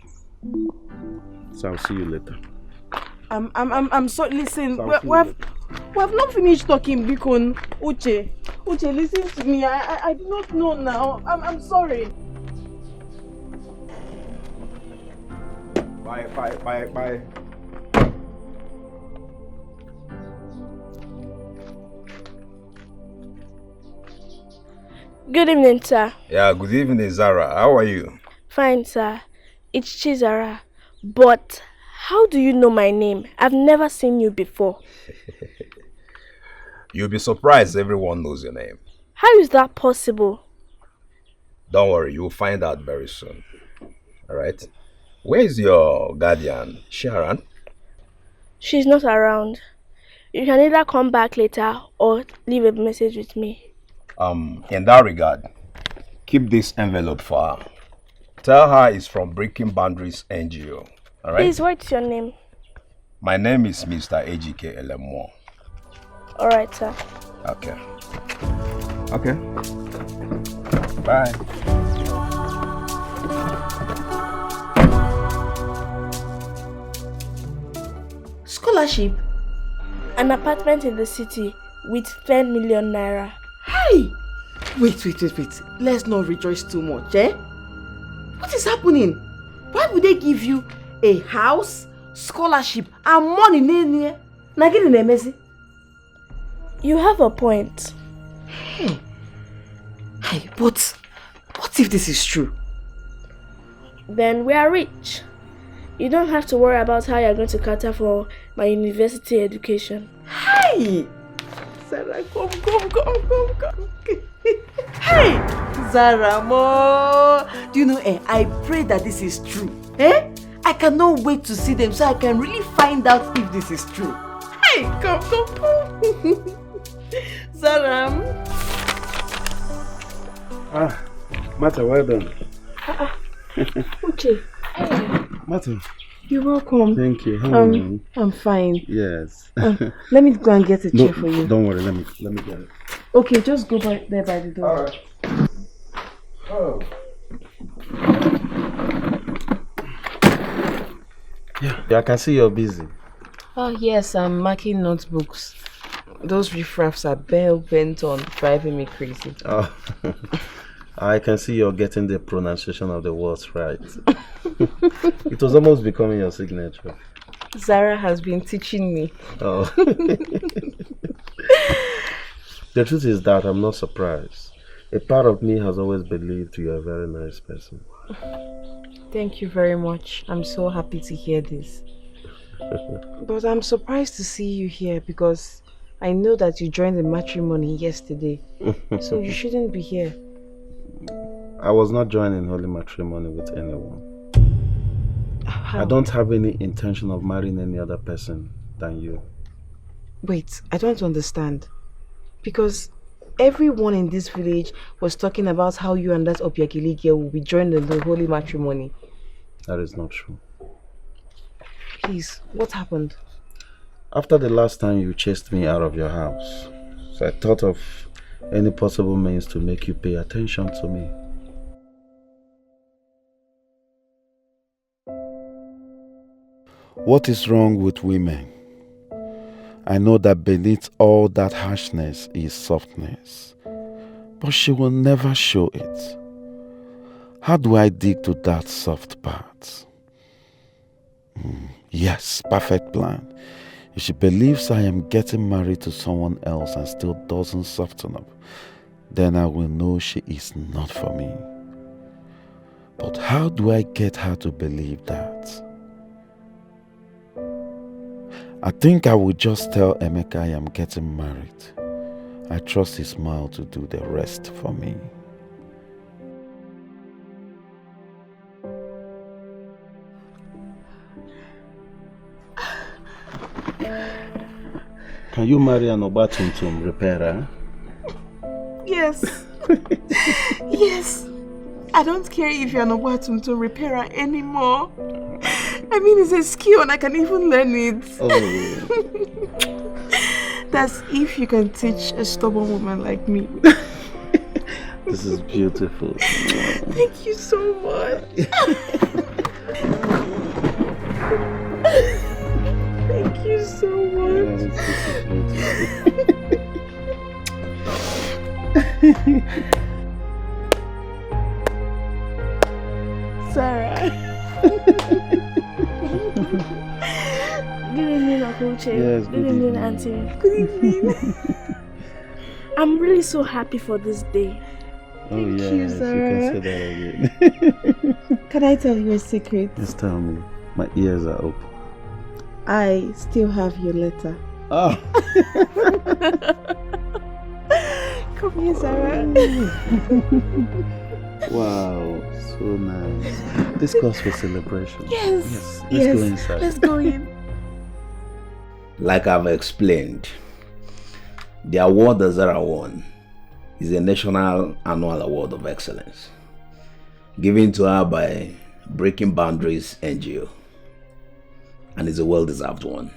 So I'll see you later. I'm sorry. Listen, we have not finished talking, Bikun. Uche, listen to me. I do not know now. I'm sorry. Bye. Good evening, sir. Yeah, good evening, Zara. How are you? Fine, sir. It's Chizara. But how do you know my name? I've never seen you before. You'll be surprised everyone knows your name. How is that possible? Don't worry, you'll find out very soon. Alright? Where is your guardian, Sharon? She's not around. You can either come back later or leave a message with me. In that regard, keep this envelope for her. Tell her it's from Breaking Boundaries NGO. Alright? Please, what's your name? My name is Mr. AGK Elemo. Alright, sir. Okay. Bye. Scholarship? An apartment in the city with 10 million naira. Hey! Wait. Let's not rejoice too much, eh? What is happening? Why would they give you a house, scholarship, and money? You have a point. Hey, but what if this is true? Then we are rich. You don't have to worry about how you're going to cater for my university education. Hey! Zara, come. Hey! Zara, mo! Do you know, I pray that this is true. I cannot wait to see them so I can really find out if this is true. Hey, come. Zara. Martha, well done. Uche. Hey. Martha. You're welcome. Thank you. How are you? I'm fine. Yes. Let me go and get a chair for you. Don't worry, let me get it. Okay, just go there by the door. Alright. Oh. Yeah, I can see you're busy. Oh yes, I'm marking notebooks. Those riffraffs are bent on driving me crazy. Oh. I can see you're getting the pronunciation of the words right. It was almost becoming your signature. Zara has been teaching me. Oh. The truth is that I'm not surprised. A part of me has always believed you're a very nice person. Thank you very much. I'm so happy to hear this. But I'm surprised to see you here because I know that you joined the matrimony yesterday. So you shouldn't be here. I was not joining holy matrimony with anyone. How? I don't have any intention of marrying any other person than you. Wait, I don't understand. Because everyone in this village was talking about how you and that Obiagili girl will be joining the holy matrimony. That is not true. Please, what happened? After the last time you chased me out of your house, so I thought of any possible means to make you pay attention to me. What is wrong with women? I know that beneath all that harshness is softness, but she will never show it. How do I dig to that soft part? Yes, perfect plan. If she believes I am getting married to someone else and still doesn't soften up, then I will know she is not for me. But how do I get her to believe that? I think I would just tell Emeka I am getting married. I trust his smile to do the rest for me. Can you marry an Obatumtum repairer? Yes. Yes. I don't care if you're an Obatumtum repairer anymore. I mean, it's a skill and I can even learn it. Oh. That's if you can teach a stubborn woman like me. This is beautiful. Thank you so much. Thank you so much. This is beautiful. Sarah. Good evening, Uncle Che. Yes, good evening, Auntie. Good evening. I'm really so happy for this day. Oh, Thank yes, you, Sarah. you can say that again. Can I tell you a secret? Just tell me. My ears are open. I still have your letter. Oh. Come here, Sarah. Wow, so nice. This calls for celebration. Yes. Let's go inside. Let's go in. Like I've explained, the award that Zara won is a National Annual Award of Excellence, given to her by Breaking Boundaries NGO, and is a well-deserved one.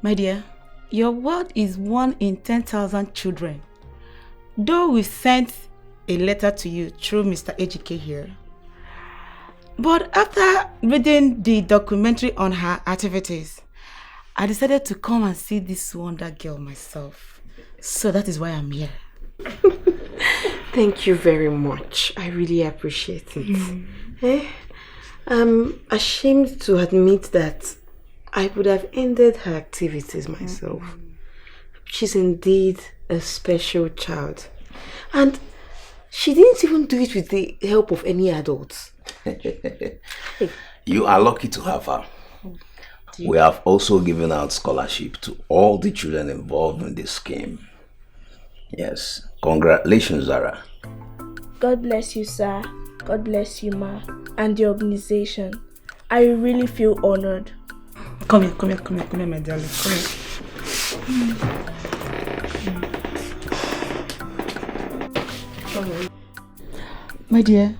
My dear, your award is 1 in 10,000 children. Though we sent a letter to you through Mr. Ejike here, but after reading the documentary on her activities, I decided to come and see this wonder girl myself. So that is why I'm here. Thank you very much. I really appreciate it. I'm ashamed to admit that I would have ended her activities myself. She's indeed a special child. And she didn't even do it with the help of any adults. You are lucky to have her. We have also given out scholarship to all the children involved in this scheme. Yes, congratulations, Zara. God bless you, sir. God bless you, ma. And the organization. I really feel honored. Come here, my darling. Come here. My dear,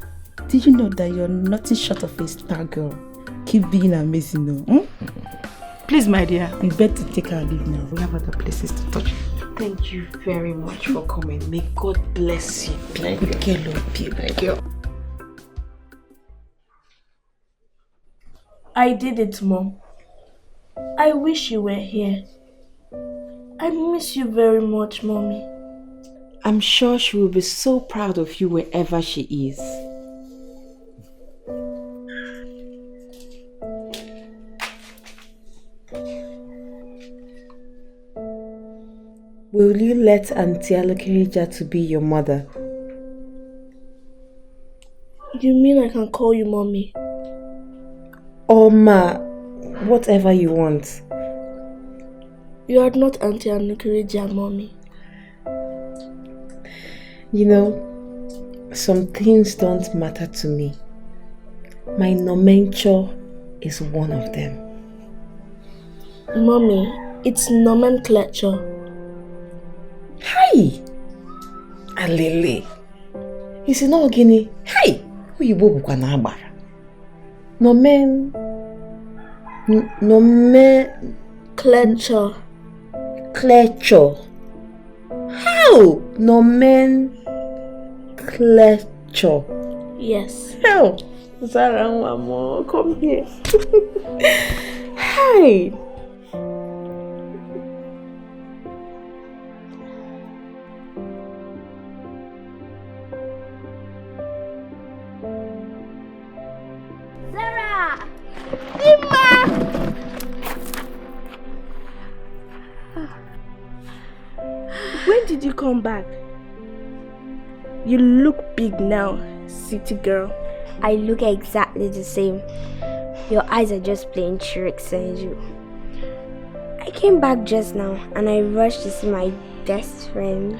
did you know that you're nothing short of a star girl? Keep being amazing, though. Please, my dear, we better to take our leave now. We have other places to touch. Thank you very much for coming. May God bless you. Thank you. I did it, Mom. I wish you were here. I miss you very much, Mommy. I'm sure she will be so proud of you wherever she is. Will you let Aunty Alokirija to be your mother? You mean I can call you Mommy? Or Ma, whatever you want. You are not Aunty Alokirija, Mommy. You know, some things don't matter to me. My nomenclature is one of them. Mommy, it's nomenclature. Hi! Alele. Isi no gini. Hi! Uyibo bukwa na agbara. Nomenclature. Cleture. How? Nomenclature. Yes. How? Zara, mama, come here. Hi! When did you come back? You look big now, city girl. I look exactly the same. Your eyes are just playing tricks on you. came back just now and I rushed to see my best friend.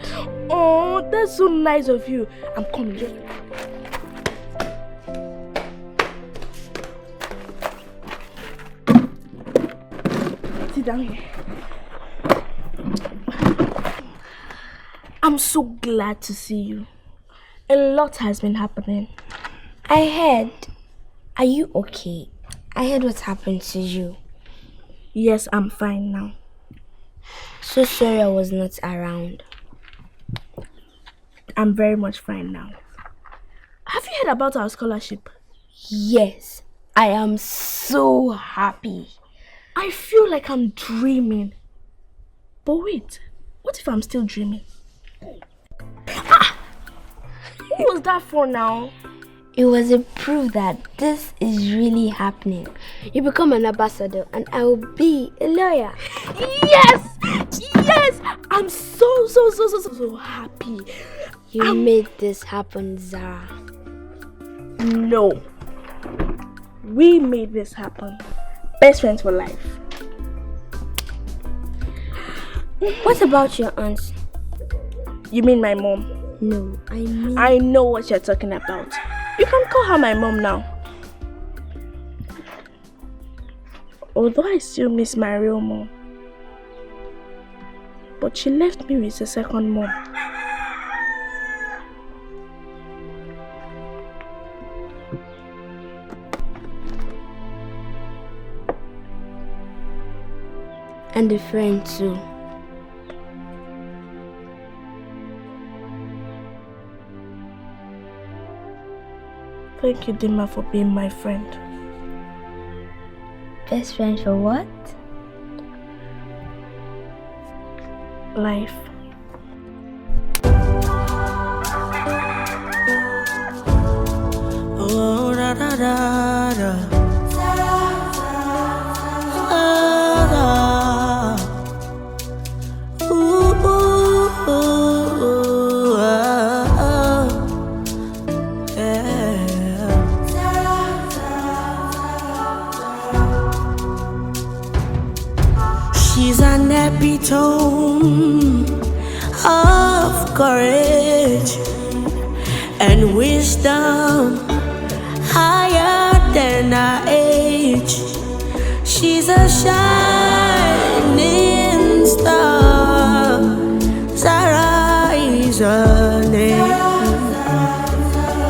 Oh, that's so nice of you. I'm coming. Sit down here. I'm so glad to see you. A lot has been happening. I heard. Are you okay? I heard what happened to you. Yes, I'm fine now. So sorry I was not around. I'm very much fine now. Have you heard about our scholarship? Yes, I am so happy. I feel like I'm dreaming. But wait, what if I'm still dreaming? What was that for now? It was a proof that this is really happening. You become an ambassador and I will be a lawyer. Yes! Yes! I'm so happy. You made this happen, Zara. No. We made this happen. Best friends for life. What about your aunt? You mean my mom? No, I know what you're talking about. You can call her my mom now. Although I still miss my real mom. But she left me with a second mom. And a friend too. Thank you, Dima, for being my friend. Best friend for what? Life. Oh, da da da da. She's an epitome of courage and wisdom, higher than our age. She's a shining star. Zara is her name.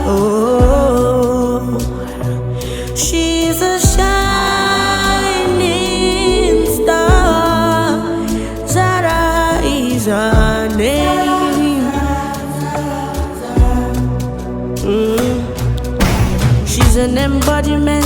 Oh, she's a shining star. Zara is her name. She's an embodiment